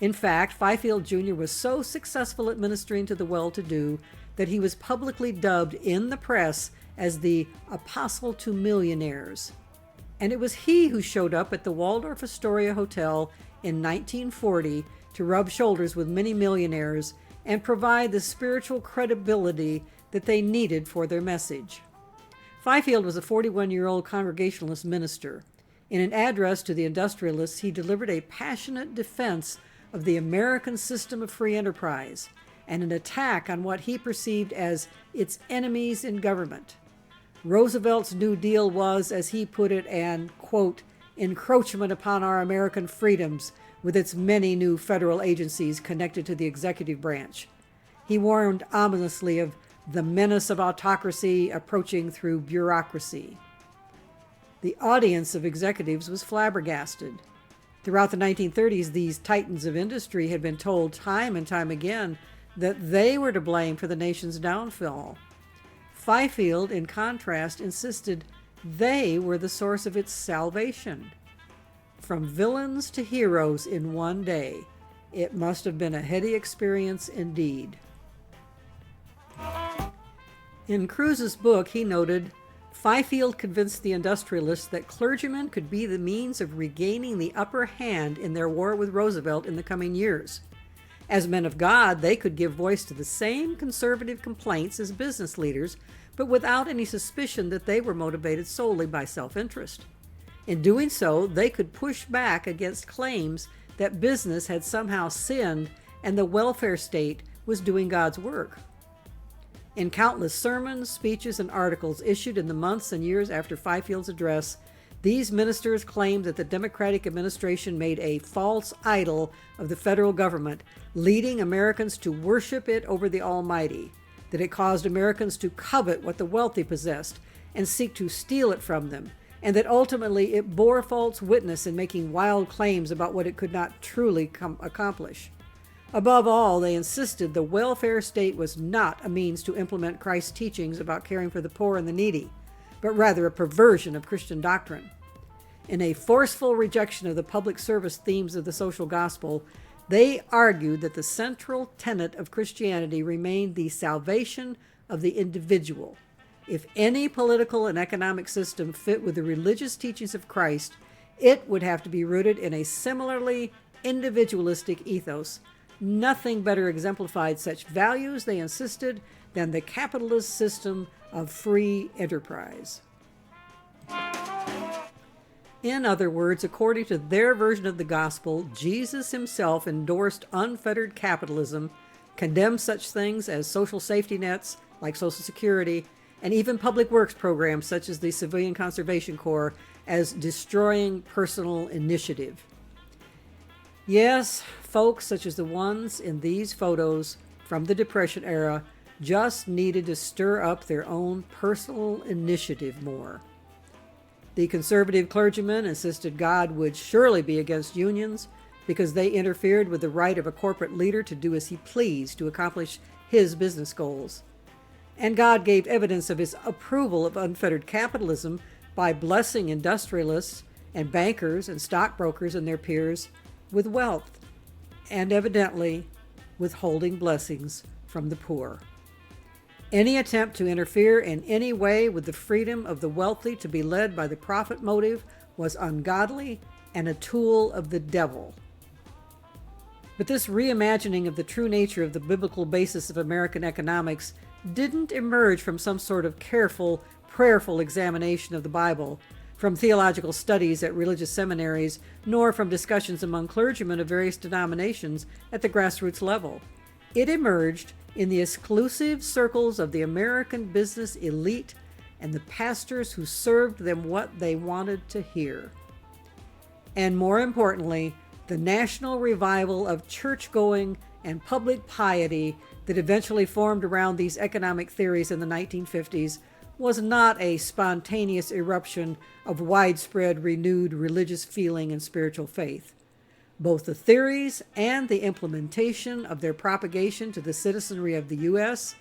S1: In fact, Fifield Jr. was so successful at ministering to the well-to-do that he was publicly dubbed in the press as the Apostle to Millionaires. And it was he who showed up at the Waldorf Astoria Hotel in 1940 to rub shoulders with many millionaires and provide the spiritual credibility that they needed for their message. Fifield was a 41-year-old Congregationalist minister. In an address to the industrialists, he delivered a passionate defense of the American system of free enterprise and an attack on what he perceived as its enemies in government. Roosevelt's New Deal was, as he put it, an, quote, encroachment upon our American freedoms with its many new federal agencies connected to the executive branch. He warned ominously of the menace of autocracy approaching through bureaucracy. The audience of executives was flabbergasted. Throughout the 1930s, these titans of industry had been told time and time again that they were to blame for the nation's downfall. Fifield, in contrast, insisted they were the source of its salvation. From villains to heroes in one day, it must have been a heady experience indeed. In Cruz's book, he noted, Fifield convinced the industrialists that clergymen could be the means of regaining the upper hand in their war with Roosevelt in the coming years. As men of God, they could give voice to the same conservative complaints as business leaders, but without any suspicion that they were motivated solely by self-interest. In doing so, they could push back against claims that business had somehow sinned and the welfare state was doing God's work. In countless sermons, speeches, and articles issued in the months and years after Fifield's address, these ministers claimed that the Democratic administration made a false idol of the federal government, leading Americans to worship it over the Almighty. that it caused Americans to covet what the wealthy possessed and seek to steal it from them, and that ultimately it bore false witness in making wild claims about what it could not truly accomplish. Above all, they insisted the welfare state was not a means to implement Christ's teachings about caring for the poor and the needy, but rather a perversion of Christian doctrine. In a forceful rejection of the public service themes of the social gospel, they argued that the central tenet of Christianity remained the salvation of the individual. If any political and economic system fit with the religious teachings of Christ, it would have to be rooted in a similarly individualistic ethos. Nothing better exemplified such values, they insisted, than the capitalist system of free enterprise. In other words, according to their version of the gospel, Jesus himself endorsed unfettered capitalism, condemned such things as social safety nets like Social Security, and even public works programs such as the Civilian Conservation Corps as destroying personal initiative. Yes, folks such as the ones in these photos from the Depression era just needed to stir up their own personal initiative more. The conservative clergymen insisted God would surely be against unions because they interfered with the right of a corporate leader to do as he pleased to accomplish his business goals. And God gave evidence of his approval of unfettered capitalism by blessing industrialists and bankers and stockbrokers and their peers with wealth, and evidently withholding blessings from the poor. Any attempt to interfere in any way with the freedom of the wealthy to be led by the profit motive was ungodly and a tool of the devil. But this reimagining of the true nature of the biblical basis of American economics didn't emerge from some sort of careful, prayerful examination of the Bible, from theological studies at religious seminaries, nor from discussions among clergymen of various denominations at the grassroots level. It emerged in the exclusive circles of the American business elite and the pastors who served them what they wanted to hear. And more importantly, the national revival of church-going and public piety that eventually formed around these economic theories in the 1950s was not a spontaneous eruption of widespread renewed religious feeling and spiritual faith. Both the theories and the implementation of their propagation to the citizenry of the U.S.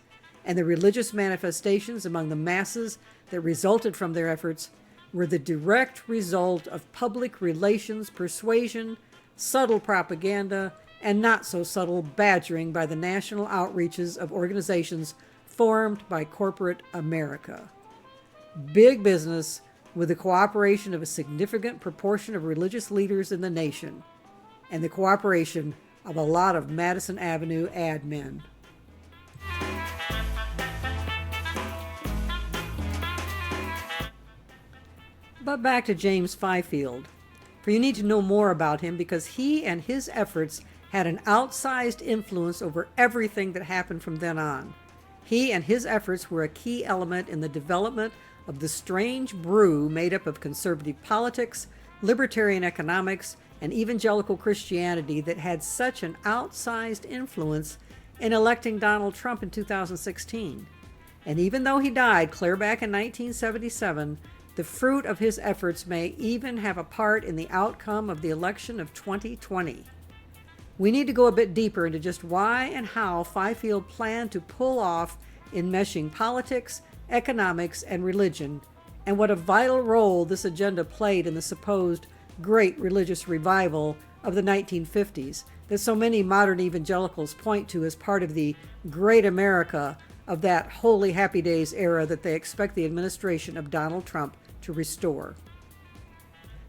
S1: and the religious manifestations among the masses that resulted from their efforts were the direct result of public relations persuasion, subtle propaganda, and not so subtle badgering by the national outreaches of organizations formed by corporate America. Big business with the cooperation of a significant proportion of religious leaders in the nation, and the cooperation of a lot of Madison Avenue ad men. But back to James Fifield, for you need to know more about him because he and his efforts had an outsized influence over everything that happened from then on. He and his efforts were a key element in the development of the strange brew made up of conservative politics, libertarian economics, and evangelical Christianity that had such an outsized influence in electing Donald Trump in 2016. And even though he died clear back in 1977, the fruit of his efforts may even have a part in the outcome of the election of 2020. We need to go a bit deeper into just why and how Fifield planned to pull off enmeshing politics, economics, and religion, and what a vital role this agenda played in the supposed great religious revival of the 1950s that so many modern evangelicals point to as part of the great America of that holy happy days era that they expect the administration of Donald Trump to restore.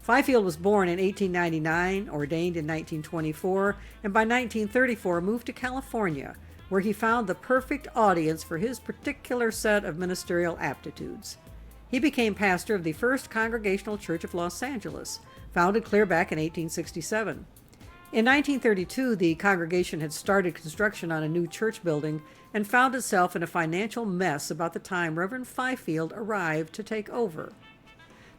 S1: Fifield was born in 1899, ordained in 1924, and by 1934 moved to California, where he found the perfect audience for his particular set of ministerial aptitudes. He became pastor of the First Congregational Church of Los Angeles, founded clear back in 1867. In 1932, the congregation had started construction on a new church building and found itself in a financial mess about the time Reverend Fifield arrived to take over.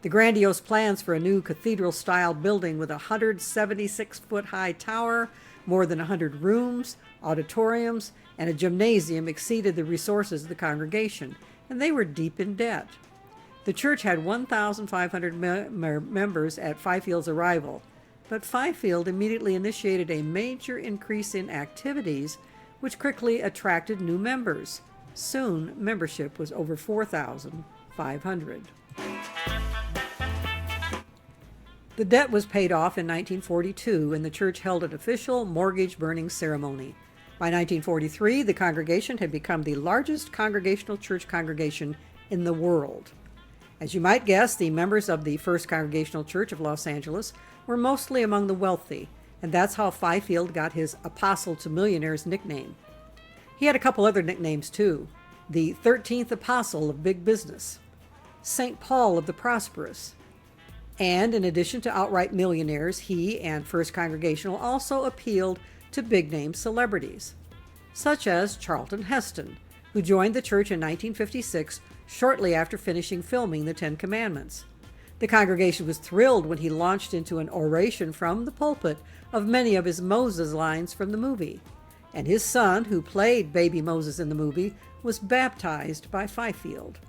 S1: The grandiose plans for a new cathedral-style building with a 176-foot-high tower, more than 100 rooms, auditoriums, and a gymnasium exceeded the resources of the congregation, and they were deep in debt. The church had 1,500 members at Fifield's arrival, but Fifield immediately initiated a major increase in activities, which quickly attracted new members. Soon, membership was over 4,500. The debt was paid off in 1942, and the church held an official mortgage burning ceremony. By 1943, the congregation had become the largest congregational church congregation in the world. As you might guess, the members of the First Congregational Church of Los Angeles were mostly among the wealthy, and that's how Fifield got his Apostle to Millionaires nickname. He had a couple other nicknames too: the 13th Apostle of Big Business, St. Paul of the Prosperous, and in addition to outright millionaires, he and First Congregational also appealed to big-name celebrities, such as Charlton Heston, who joined the church in 1956 shortly after finishing filming the Ten Commandments. The congregation was thrilled when he launched into an oration from the pulpit of many of his Moses lines from the movie, and his son, who played baby Moses in the movie, was baptized by Fifield.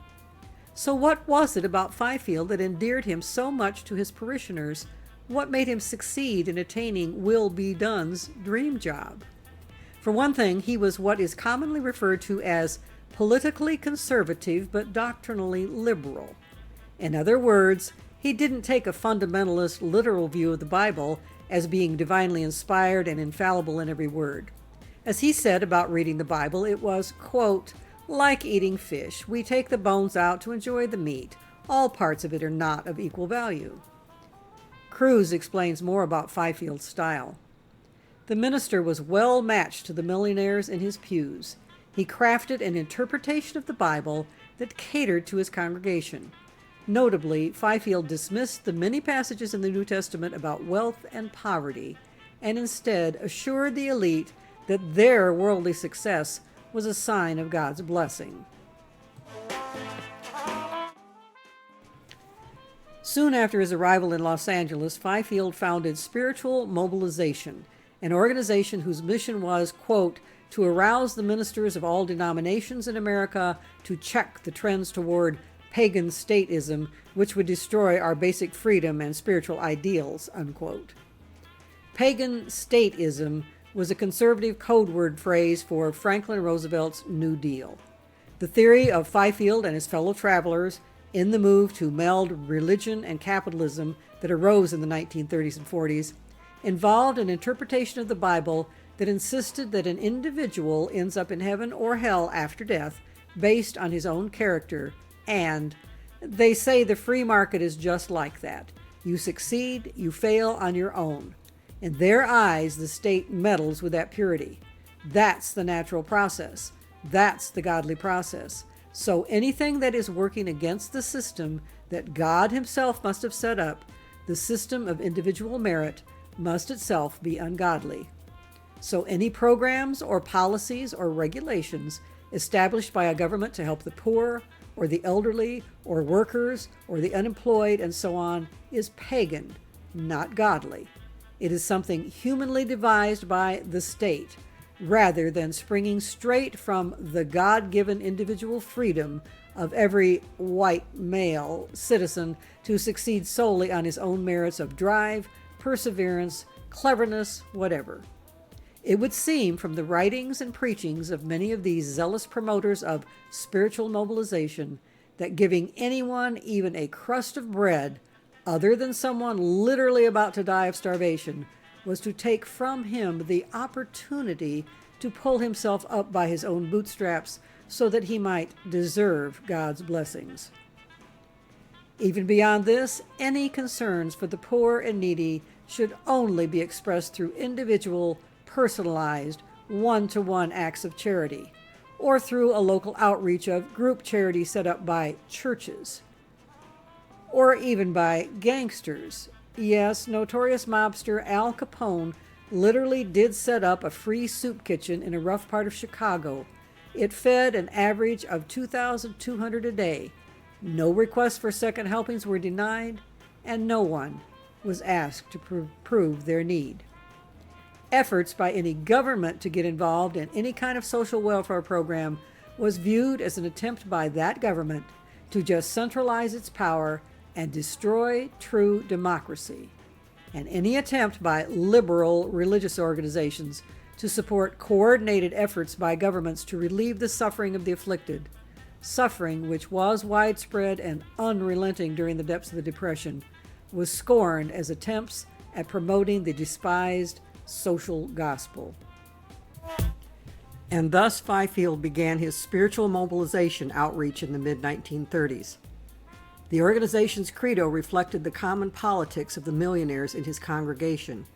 S1: So what was it about Fifield that endeared him so much to his parishioners? What made him succeed in attaining Will Be Done's dream job? For one thing, he was what is commonly referred to as politically conservative but doctrinally liberal. In other words, he didn't take a fundamentalist literal view of the Bible as being divinely inspired and infallible in every word. As he said about reading the Bible, it was, quote, like eating fish. We take the bones out to enjoy the meat. All parts of it are not of equal value. Cruz explains more about Fifield's style. The minister was well matched to the millionaires in his pews. He crafted an interpretation of the Bible that catered to his congregation. Notably, Fifield dismissed the many passages in the New Testament about wealth and poverty, and instead assured the elite that their worldly success was a sign of God's blessing. Soon after his arrival in Los Angeles, Fifield founded Spiritual Mobilization, an organization whose mission was, quote, to arouse the ministers of all denominations in America to check the trends toward pagan statism, which would destroy our basic freedom and spiritual ideals, unquote. Pagan statism was a conservative code word phrase for Franklin Roosevelt's New Deal. The theory of Fifield and his fellow travelers in the move to meld religion and capitalism that arose in the 1930s and 40s involved an interpretation of the Bible that insisted that an individual ends up in heaven or hell after death based on his own character, and they say the free market is just like that. You succeed, you fail on your own. In their eyes, the state meddles with that purity. That's the natural process. That's the godly process. So anything that is working against the system that God himself must have set up, the system of individual merit, must itself be ungodly. So any programs or policies or regulations established by a government to help the poor or the elderly or workers or the unemployed and so on is pagan, not godly. It is something humanly devised by the state, rather than springing straight from the God-given individual freedom of every white male citizen to succeed solely on his own merits of drive, perseverance, cleverness, whatever. It would seem from the writings and preachings of many of these zealous promoters of spiritual mobilization that giving anyone even a crust of bread, other than someone literally about to die of starvation, was to take from him the opportunity to pull himself up by his own bootstraps so that he might deserve God's blessings. Even beyond this, any concerns for the poor and needy should only be expressed through individual, personalized, one-to-one acts of charity, or through a local outreach of group charity set up by churches, or even by gangsters. Yes, notorious mobster Al Capone literally did set up a free soup kitchen in a rough part of Chicago. It fed an average of 2,200 a day. No requests for second helpings were denied, and no one was asked to prove their need. Efforts by any government to get involved in any kind of social welfare program was viewed as an attempt by that government to just centralize its power and destroy true democracy. And any attempt by liberal religious organizations to support coordinated efforts by governments to relieve the suffering of the afflicted, suffering which was widespread and unrelenting during the depths of the Depression, was scorned as attempts at promoting the despised social gospel. And thus Fifield began his spiritual mobilization outreach in the mid-1930s. The organization's credo reflected the common politics of the millionaires in his congregation.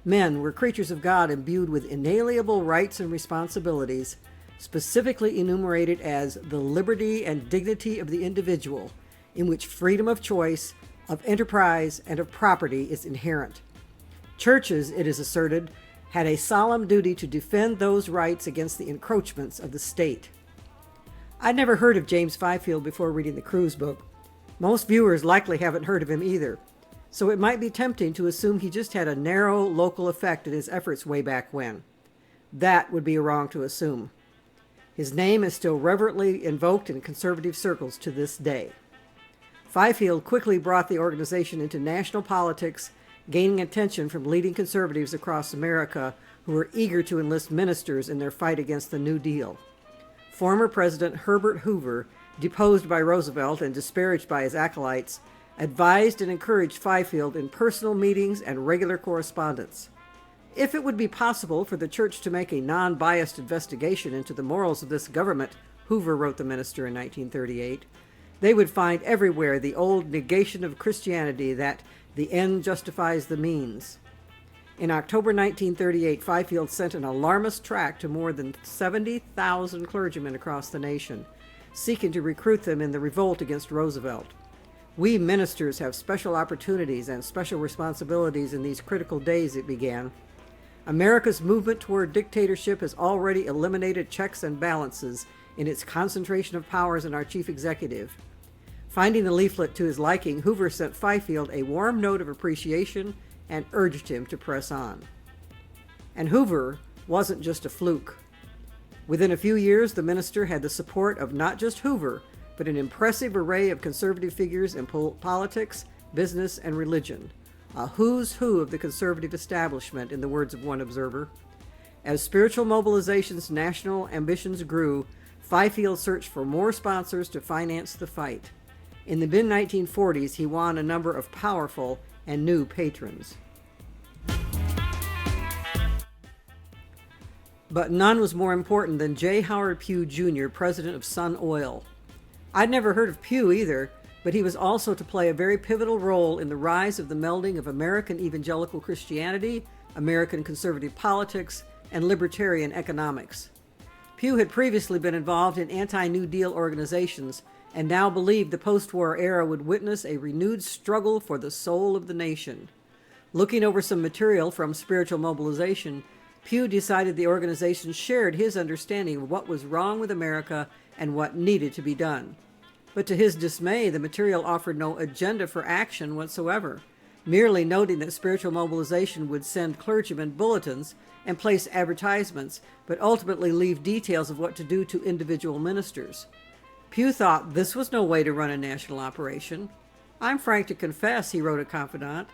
S1: Men were creatures of God imbued with inalienable rights and responsibilities, specifically enumerated as the liberty and dignity of the individual, in which freedom of choice, of enterprise, and of property is inherent. Churches, it is asserted, had a solemn duty to defend those rights against the encroachments of the state. I'd never heard of James Fifield before reading the Cruz book. Most viewers likely haven't heard of him either, so it might be tempting to assume he just had a narrow local effect in his efforts way back when. That would be wrong to assume. His name is still reverently invoked in conservative circles to this day. Fifield quickly brought the organization into national politics, gaining attention from leading conservatives across America who were eager to enlist ministers in their fight against the New Deal. Former President Herbert Hoover, deposed by Roosevelt and disparaged by his acolytes, advised and encouraged Fifield in personal meetings and regular correspondence. If it would be possible for the church to make a non-biased investigation into the morals of this government, Hoover wrote the minister in 1938, they would find everywhere the old negation of Christianity that the end justifies the means. In October 1938, Fifield sent an alarmist tract to more than 70,000 clergymen across the nation, seeking to recruit them in the revolt against Roosevelt. We ministers have special opportunities and special responsibilities in these critical days, it began. America's movement toward dictatorship has already eliminated checks and balances in its concentration of powers in our chief executive. Finding the leaflet to his liking, Hoover sent Fifield a warm note of appreciation and urged him to press on. And Hoover wasn't just a fluke. Within a few years, the minister had the support of not just Hoover, but an impressive array of conservative figures in politics, business, and religion. A who's who of the conservative establishment, in the words of one observer. As spiritual mobilization's national ambitions grew, Fifield searched for more sponsors to finance the fight. In the mid-1940s, he won a number of powerful and new patrons. But none was more important than J. Howard Pugh Jr., president of Sun Oil. I'd never heard of Pugh either, but he was also to play a very pivotal role in the rise of the melding of American Evangelical Christianity, American conservative politics, and libertarian economics. Pugh had previously been involved in anti-New Deal organizations and now believed the post-war era would witness a renewed struggle for the soul of the nation. Looking over some material from Spiritual Mobilization, Pugh decided the organization shared his understanding of what was wrong with America and what needed to be done. But to his dismay, the material offered no agenda for action whatsoever, merely noting that Spiritual Mobilization would send clergymen bulletins and place advertisements, but ultimately leave details of what to do to individual ministers. Pugh thought this was no way to run a national operation. "I'm frank to confess," he wrote a confidant,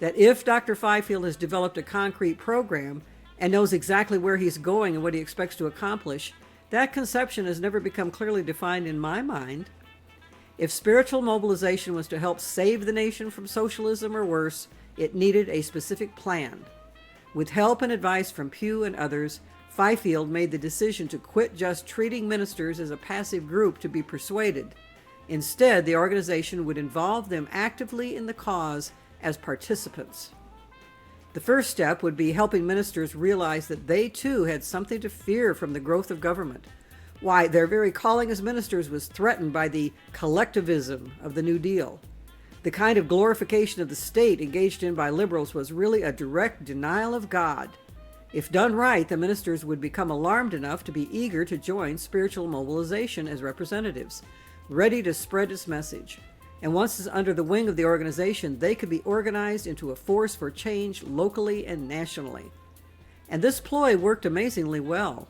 S1: "that if Dr. Fifield has developed a concrete program and knows exactly where he's going and what he expects to accomplish, that conception has never become clearly defined in my mind. If spiritual mobilization was to help save the nation from socialism or worse, it needed a specific plan." With help and advice from Pugh and others, Fifield made the decision to quit just treating ministers as a passive group to be persuaded. Instead, the organization would involve them actively in the cause as participants. The first step would be helping ministers realize that they too had something to fear from the growth of government. Why, their very calling as ministers was threatened by the collectivism of the New Deal. The kind of glorification of the state engaged in by liberals was really a direct denial of God. If done right, the ministers would become alarmed enough to be eager to join spiritual mobilization as representatives. ready to spread its message. And once it's under the wing of the organization, they could be organized into a force for change locally and nationally. And this ploy worked amazingly well.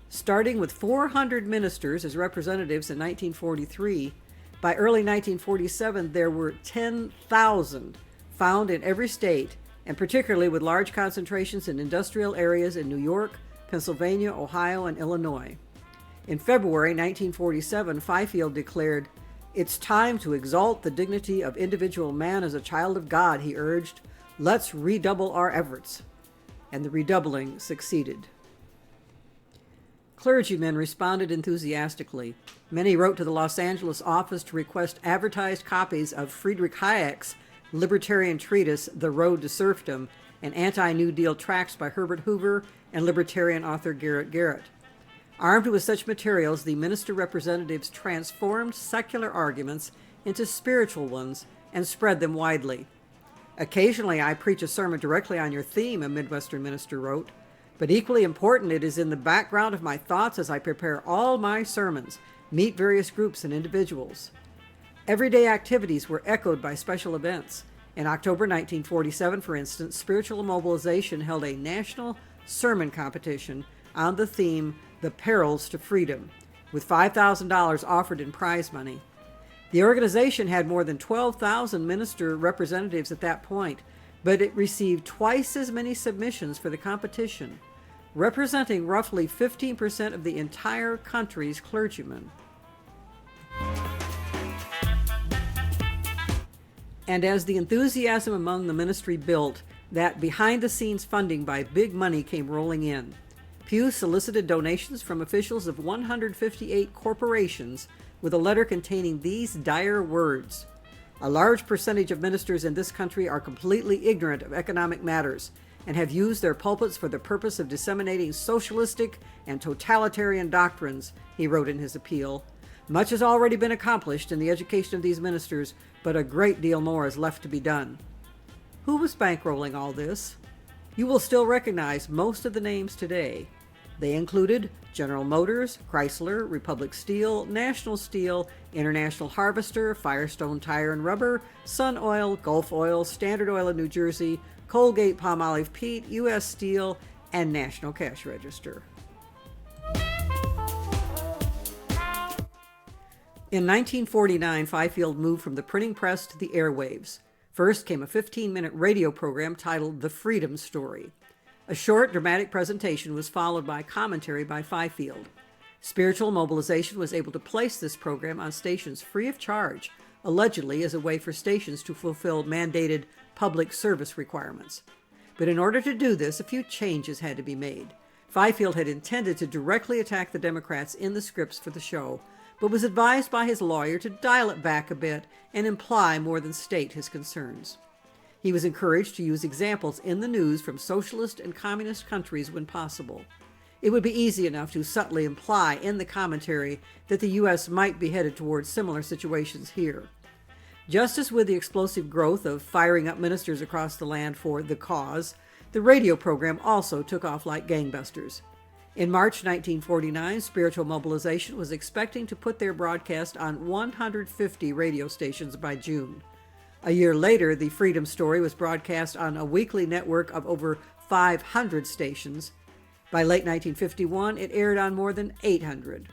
S1: Starting with 400 ministers as representatives in 1943, by early 1947 there were 10,000 found in every state, and particularly with large concentrations in industrial areas in New York, Pennsylvania, Ohio, and Illinois. In February 1947, Fifield declared, "It's time to exalt the dignity of individual man as a child of God," he urged. "Let's redouble our efforts." And the redoubling succeeded. Clergymen responded enthusiastically. Many wrote to the Los Angeles office to request advertised copies of Friedrich Hayek's libertarian treatise, The Road to Serfdom, and anti-New Deal tracts by Herbert Hoover and libertarian author Garrett Garrett. Armed with such materials, the minister representatives transformed secular arguments into spiritual ones and spread them widely. "Occasionally I preach a sermon directly on your theme," a Midwestern minister wrote, "but equally important, it is in the background of my thoughts as I prepare all my sermons, meet various groups and individuals." Everyday activities were echoed by special events. In October 1947, for instance, Spiritual Mobilization held a national sermon competition on the theme, "The Perils to Freedom," with $5,000 offered in prize money. The organization had more than 12,000 minister representatives at that point, but it received twice as many submissions for the competition, representing roughly 15% of the entire country's clergymen. And as the enthusiasm among the ministry built, that behind-the-scenes funding by big money came rolling in. Pew solicited donations from officials of 158 corporations with a letter containing these dire words: "A large percentage of ministers in this country are completely ignorant of economic matters and have used their pulpits for the purpose of disseminating socialistic and totalitarian doctrines," he wrote in his appeal. "Much has already been accomplished in the education of these ministers, but a great deal more is left to be done." Who was bankrolling all this? You will still recognize most of the names today. They included General Motors, Chrysler, Republic Steel, National Steel, International Harvester, Firestone Tire and Rubber, Sun Oil, Gulf Oil, Standard Oil of New Jersey, Colgate Palmolive Peat, U.S. Steel, and National Cash Register. In 1949, Fifield moved from the printing press to the airwaves. First came a 15-minute radio program titled The Freedom Story. A short, dramatic presentation was followed by commentary by Fifield. Spiritual Mobilization was able to place this program on stations free of charge, allegedly as a way for stations to fulfill mandated public service requirements. But in order to do this, a few changes had to be made. Fifield had intended to directly attack the Democrats in the scripts for the show, but was advised by his lawyer to dial it back a bit and imply more than state his concerns. He was encouraged to use examples in the news from socialist and communist countries when possible. It would be easy enough to subtly imply in the commentary that the U.S. might be headed towards similar situations here. Just as with the explosive growth of firing up ministers across the land for the cause, the radio program also took off like gangbusters. In March 1949, Spiritual Mobilization was expecting to put their broadcast on 150 radio stations by June. A year later, the Freedom Story was broadcast on a weekly network of over 500 stations. By late 1951, it aired on more than 800.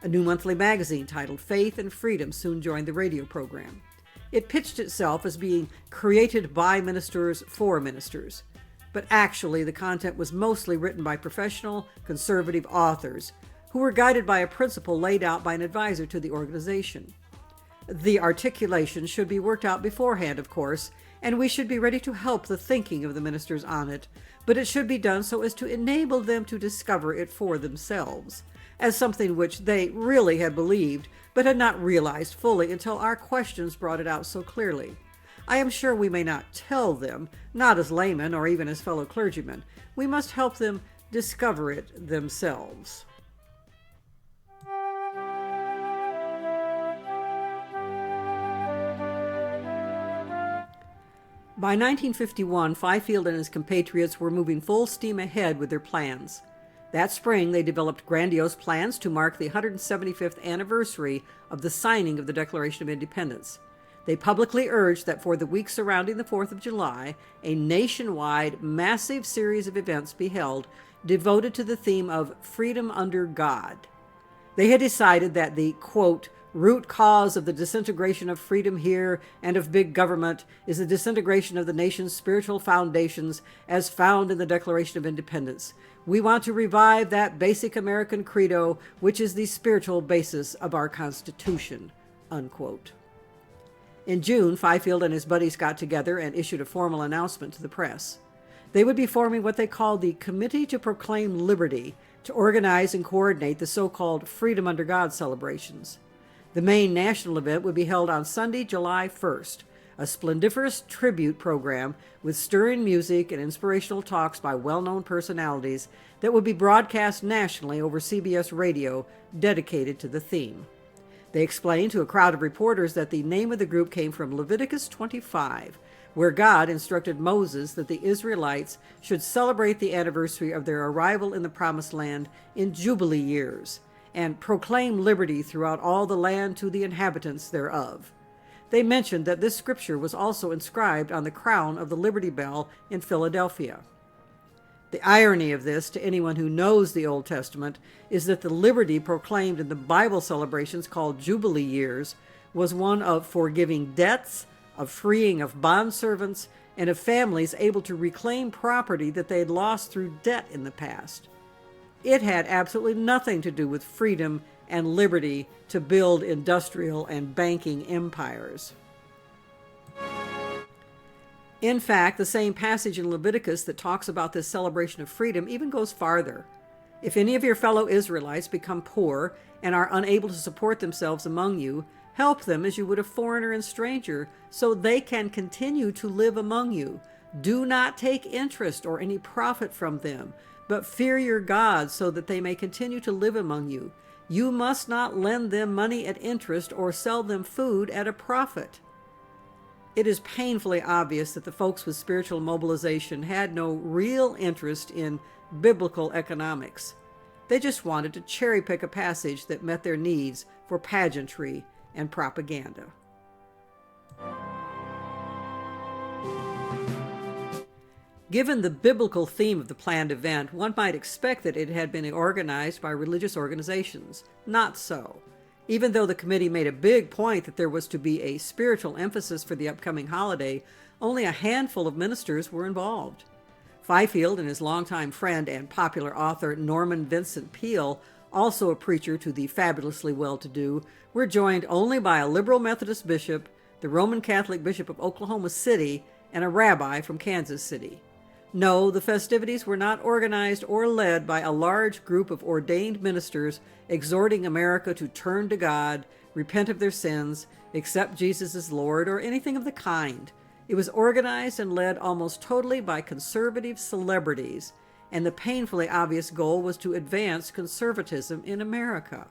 S1: A new monthly magazine titled Faith and Freedom soon joined the radio program. It pitched itself as being created by ministers for ministers. But actually, the content was mostly written by professional, conservative authors who were guided by a principle laid out by an advisor to the organization. The articulation should be worked out beforehand, of course, and we should be ready to help the thinking of the ministers on it, but it should be done so as to enable them to discover it for themselves, as something which they really had believed, but had not realized fully until our questions brought it out so clearly. I am sure we may not tell them, not as laymen or even as fellow clergymen. We must help them discover it themselves. By 1951, Fifield and his compatriots were moving full steam ahead with their plans. That spring, they developed grandiose plans to mark the 175th anniversary of the signing of the Declaration of Independence. They publicly urged that for the week surrounding the 4th of July, a nationwide, massive series of events be held devoted to the theme of freedom under God. They had decided that the, quote, root cause of the disintegration of freedom here and of big government is the disintegration of the nation's spiritual foundations as found in the Declaration of Independence. We want to revive that basic American credo, which is the spiritual basis of our Constitution, unquote. In June, Fifield and his buddies got together and issued a formal announcement to the press. They would be forming what they called the Committee to Proclaim Liberty to organize and coordinate the so-called Freedom Under God celebrations. The main national event would be held on Sunday, July 1st, a splendiferous tribute program with stirring music and inspirational talks by well-known personalities that would be broadcast nationally over CBS radio dedicated to the theme. They explained to a crowd of reporters that the name of the group came from Leviticus 25, where God instructed Moses that the Israelites should celebrate the anniversary of their arrival in the Promised Land in Jubilee years and proclaim liberty throughout all the land to the inhabitants thereof. They mentioned that this scripture was also inscribed on the crown of the Liberty Bell in Philadelphia. The irony of this, to anyone who knows the Old Testament, is that the liberty proclaimed in the Bible celebrations called Jubilee years was one of forgiving debts, of freeing of bondservants, and of families able to reclaim property that they had lost through debt in the past. It had absolutely nothing to do with freedom and liberty to build industrial and banking empires. In fact, the same passage in Leviticus that talks about this celebration of freedom even goes farther. If any of your fellow Israelites become poor and are unable to support themselves among you, help them as you would a foreigner and stranger, so they can continue to live among you. Do not take interest or any profit from them, but fear your God so that they may continue to live among you. You must not lend them money at interest or sell them food at a profit. It is painfully obvious that the folks with spiritual mobilization had no real interest in biblical economics. They just wanted to cherry-pick a passage that met their needs for pageantry and propaganda. Given the biblical theme of the planned event, one might expect that it had been organized by religious organizations. Not so. Even though the committee made a big point that there was to be a spiritual emphasis for the upcoming holiday, only a handful of ministers were involved. Fifield and his longtime friend and popular author Norman Vincent Peale, also a preacher to the fabulously well-to-do, were joined only by a liberal Methodist bishop, the Roman Catholic Bishop of Oklahoma City, and a rabbi from Kansas City. No, the festivities were not organized or led by a large group of ordained ministers exhorting America to turn to God, repent of their sins, accept Jesus as Lord, or anything of the kind. It was organized and led almost totally by conservative celebrities, and the painfully obvious goal was to advance conservatism in America.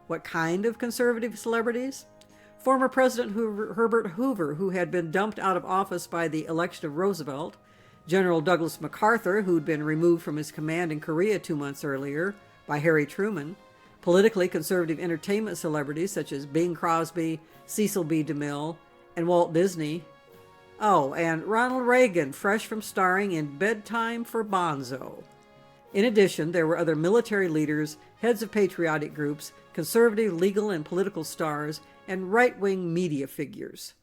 S1: What kind of conservative celebrities? Former President Herbert Hoover, who had been dumped out of office by the election of Roosevelt, General Douglas MacArthur, who'd been removed from his command in Korea 2 months earlier by Harry Truman, politically conservative entertainment celebrities such as Bing Crosby, Cecil B. DeMille, and Walt Disney. Oh, and Ronald Reagan, fresh from starring in Bedtime for Bonzo. In addition, there were other military leaders, heads of patriotic groups, conservative legal and political stars, and right-wing media figures.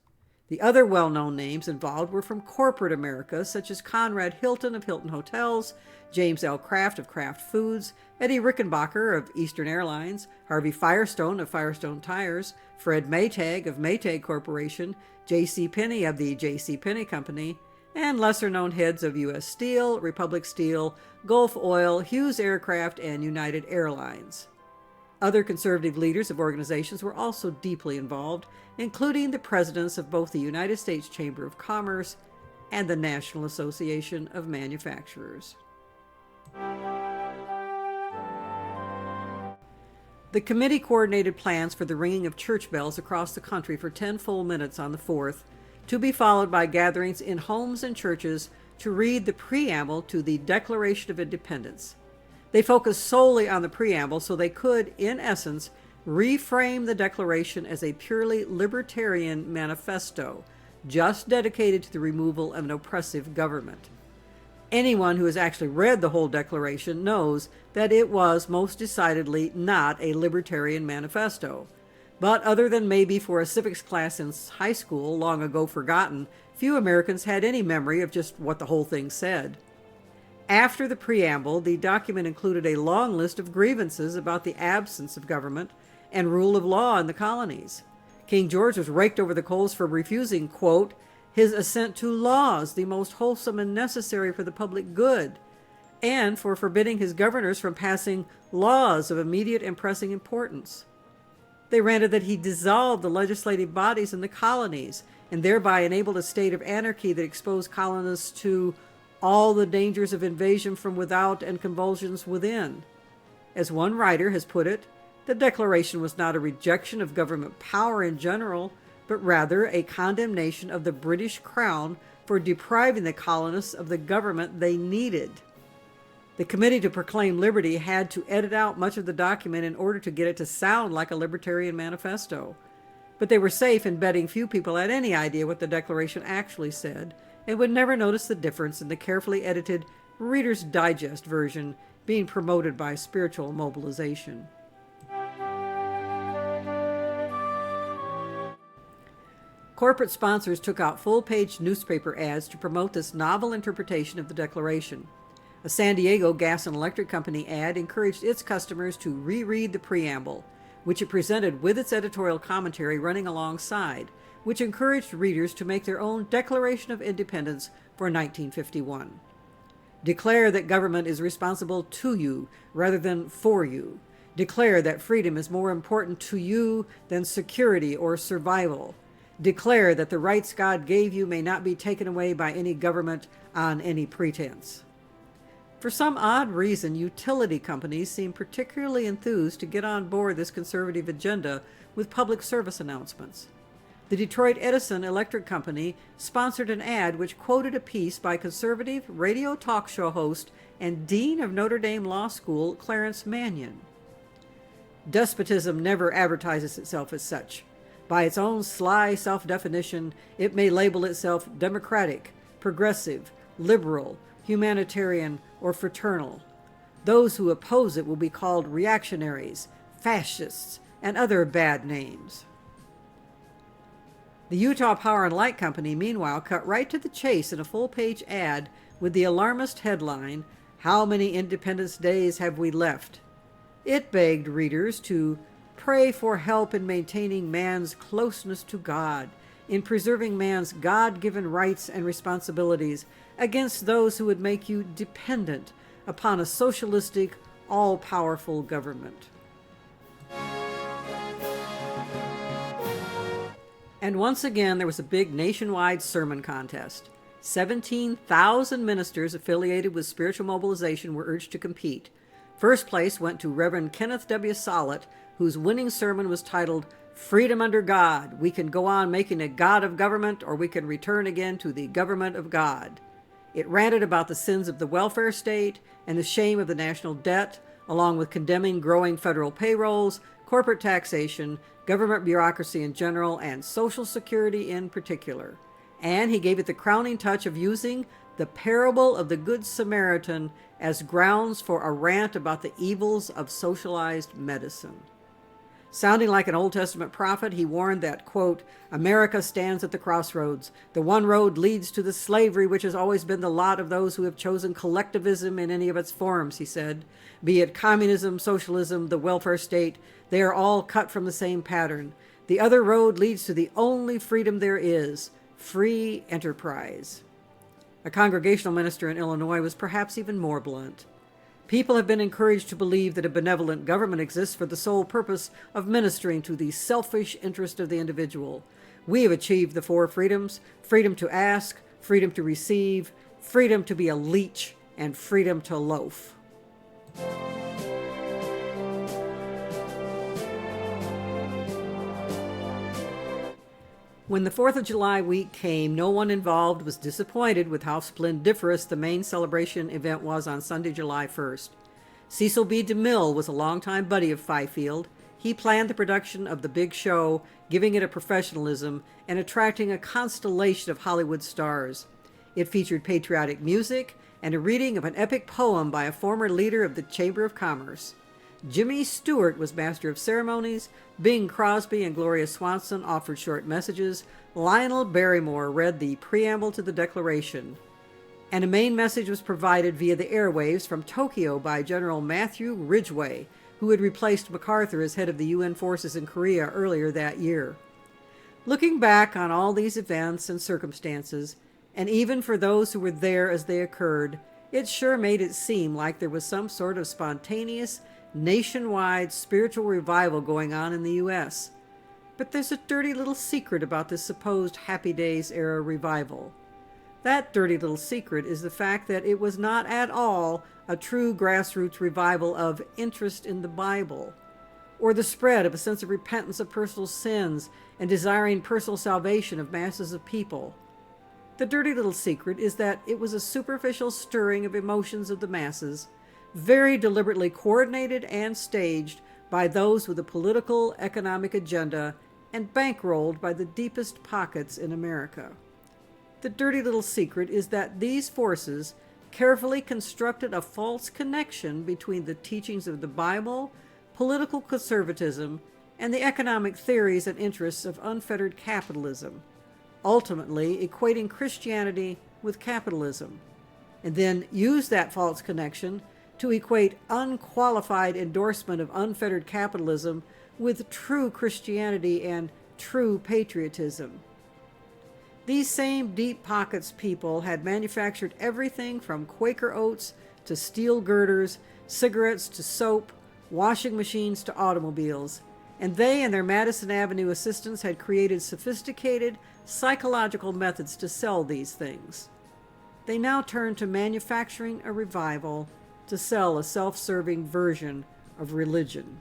S1: The other well-known names involved were from corporate America, such as Conrad Hilton of Hilton Hotels, James L. Kraft of Kraft Foods, Eddie Rickenbacker of Eastern Airlines, Harvey Firestone of Firestone Tires, Fred Maytag of Maytag Corporation, J.C. Penney of the J.C. Penney Company, and lesser-known heads of U.S. Steel, Republic Steel, Gulf Oil, Hughes Aircraft, and United Airlines. Other conservative leaders of organizations were also deeply involved, including the presidents of both the United States Chamber of Commerce and the National Association of Manufacturers. The committee coordinated plans for the ringing of church bells across the country for 10 full minutes on the 4th, to be followed by gatherings in homes and churches to read the preamble to the Declaration of Independence. They focused solely on the preamble so they could, in essence, reframe the Declaration as a purely libertarian manifesto, just dedicated to the removal of an oppressive government. Anyone who has actually read the whole Declaration knows that it was most decidedly not a libertarian manifesto. But other than maybe for a civics class in high school, long ago forgotten, few Americans had any memory of just what the whole thing said. After the preamble, the document included a long list of grievances about the absence of government and rule of law in the colonies. King George was raked over the coals for refusing, quote, his assent to laws the most wholesome and necessary for the public good, and for forbidding his governors from passing laws of immediate and pressing importance. They ranted that he dissolved the legislative bodies in the colonies and thereby enabled a state of anarchy that exposed colonists to all the dangers of invasion from without and convulsions within. As one writer has put it, the Declaration was not a rejection of government power in general, but rather a condemnation of the British Crown for depriving the colonists of the government they needed. The Committee to Proclaim Liberty had to edit out much of the document in order to get it to sound like a libertarian manifesto. But they were safe in betting few people had any idea what the Declaration actually said, and would never notice the difference in the carefully edited Reader's Digest version being promoted by spiritual mobilization. Corporate sponsors took out full-page newspaper ads to promote this novel interpretation of the Declaration. A San Diego gas and electric company ad encouraged its customers to reread the preamble, which it presented with its editorial commentary running alongside, which encouraged readers to make their own Declaration of Independence for 1951. Declare that government is responsible to you rather than for you. Declare that freedom is more important to you than security or survival. Declare that the rights God gave you may not be taken away by any government on any pretense. For some odd reason, utility companies seem particularly enthused to get on board this conservative agenda with public service announcements. The Detroit Edison Electric Company sponsored an ad which quoted a piece by conservative radio talk show host and dean of Notre Dame Law School, Clarence Mannion. Despotism never advertises itself as such. By its own sly self-definition, it may label itself democratic, progressive, liberal, humanitarian, or fraternal. Those who oppose it will be called reactionaries, fascists, and other bad names. The Utah Power and Light Company, meanwhile, cut right to the chase in a full-page ad with the alarmist headline, "How many Independence Days have we left?" It begged readers to pray for help in maintaining man's closeness to God, in preserving man's God-given rights and responsibilities against those who would make you dependent upon a socialistic, all-powerful government. And once again, there was a big nationwide sermon contest. 17,000 ministers affiliated with spiritual mobilization were urged to compete. First place went to Reverend Kenneth W. Sollitt, whose winning sermon was titled, "Freedom Under God. We can go on making a God of government, or we can return again to the government of God." It ranted about the sins of the welfare state and the shame of the national debt, along with condemning growing federal payrolls, corporate taxation, government bureaucracy in general, and Social Security in particular. And he gave it the crowning touch of using the parable of the Good Samaritan as grounds for a rant about the evils of socialized medicine. Sounding like an Old Testament prophet, he warned that, quote, "America stands at the crossroads. The one road leads to the slavery which has always been the lot of those who have chosen collectivism in any of its forms," he said. "Be it communism, socialism, the welfare state, they are all cut from the same pattern. The other road leads to the only freedom there is, free enterprise." A congregational minister in Illinois was perhaps even more blunt. "People have been encouraged to believe that a benevolent government exists for the sole purpose of ministering to the selfish interest of the individual. We have achieved the four freedoms: freedom to ask, freedom to receive, freedom to be a leech, and freedom to loaf." When the 4th of July week came, no one involved was disappointed with how splendiferous the main celebration event was on Sunday, July 1st. Cecil B. DeMille was a longtime buddy of Fifield. He planned the production of The Big Show, giving it a professionalism and attracting a constellation of Hollywood stars. It featured patriotic music and a reading of an epic poem by a former leader of the Chamber of Commerce. Jimmy Stewart was master of ceremonies, Bing Crosby and Gloria Swanson offered short messages, Lionel Barrymore read the preamble to the Declaration, and a main message was provided via the airwaves from Tokyo by General Matthew Ridgway, who had replaced MacArthur as head of the UN forces in Korea earlier that year. Looking back on all these events and circumstances, and even for those who were there as they occurred, it sure made it seem like there was some sort of spontaneous, nationwide spiritual revival going on in the U.S. But there's a dirty little secret about this supposed Happy Days era revival. That dirty little secret is the fact that it was not at all a true grassroots revival of interest in the Bible, or the spread of a sense of repentance of personal sins and desiring personal salvation of masses of people. The dirty little secret is that it was a superficial stirring of emotions of the masses, very deliberately coordinated and staged by those with a political, economic agenda and bankrolled by the deepest pockets in America. The dirty little secret is that these forces carefully constructed a false connection between the teachings of the Bible, political conservatism, and the economic theories and interests of unfettered capitalism, ultimately equating Christianity with capitalism, and then used that false connection to equate unqualified endorsement of unfettered capitalism with true Christianity and true patriotism. These same deep pockets people had manufactured everything from Quaker oats to steel girders, cigarettes to soap, washing machines to automobiles, and they and their Madison Avenue assistants had created sophisticated psychological methods to sell these things. They now turned to manufacturing a revival to sell a self-serving version of religion.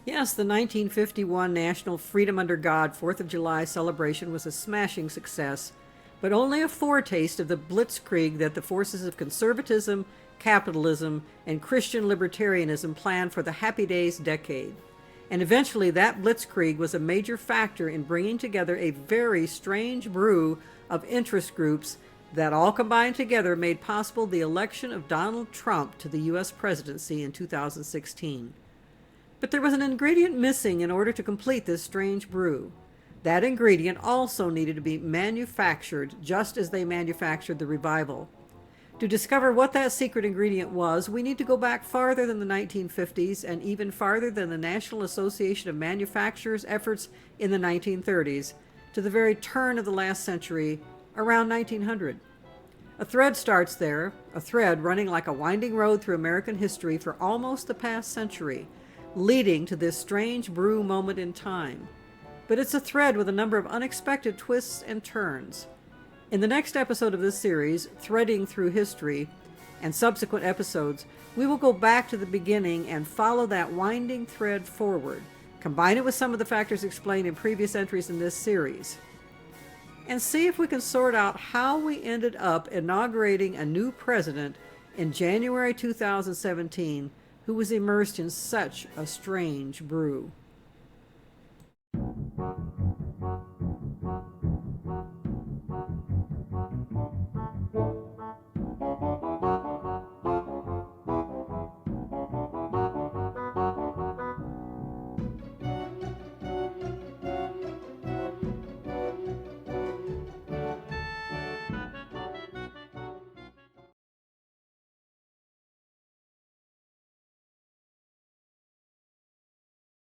S1: Yes, the 1951 National Freedom Under God 4th of July celebration was a smashing success, but only a foretaste of the blitzkrieg that the forces of conservatism, capitalism, and Christian libertarianism planned for the Happy Days decade. And eventually that blitzkrieg was a major factor in bringing together a very strange brew of interest groups that all combined together made possible the election of Donald Trump to the U.S. presidency in 2016. But there was an ingredient missing in order to complete this strange brew. That ingredient also needed to be manufactured just as they manufactured the revival. To discover what that secret ingredient was, we need to go back farther than the 1950s and even farther than the National Association of Manufacturers' efforts in the 1930s, to the very turn of the last century, around 1900. A thread starts there, a thread running like a winding road through American history for almost the past century, leading to this strange brew moment in time. But it's a thread with a number of unexpected twists and turns. In the next episode of this series, Threading Through History, and subsequent episodes, we will go back to the beginning and follow that winding thread forward, combine it with some of the factors explained in previous entries in this series, and see if we can sort out how we ended up inaugurating a new president in January 2017 who was immersed in such a strange brew.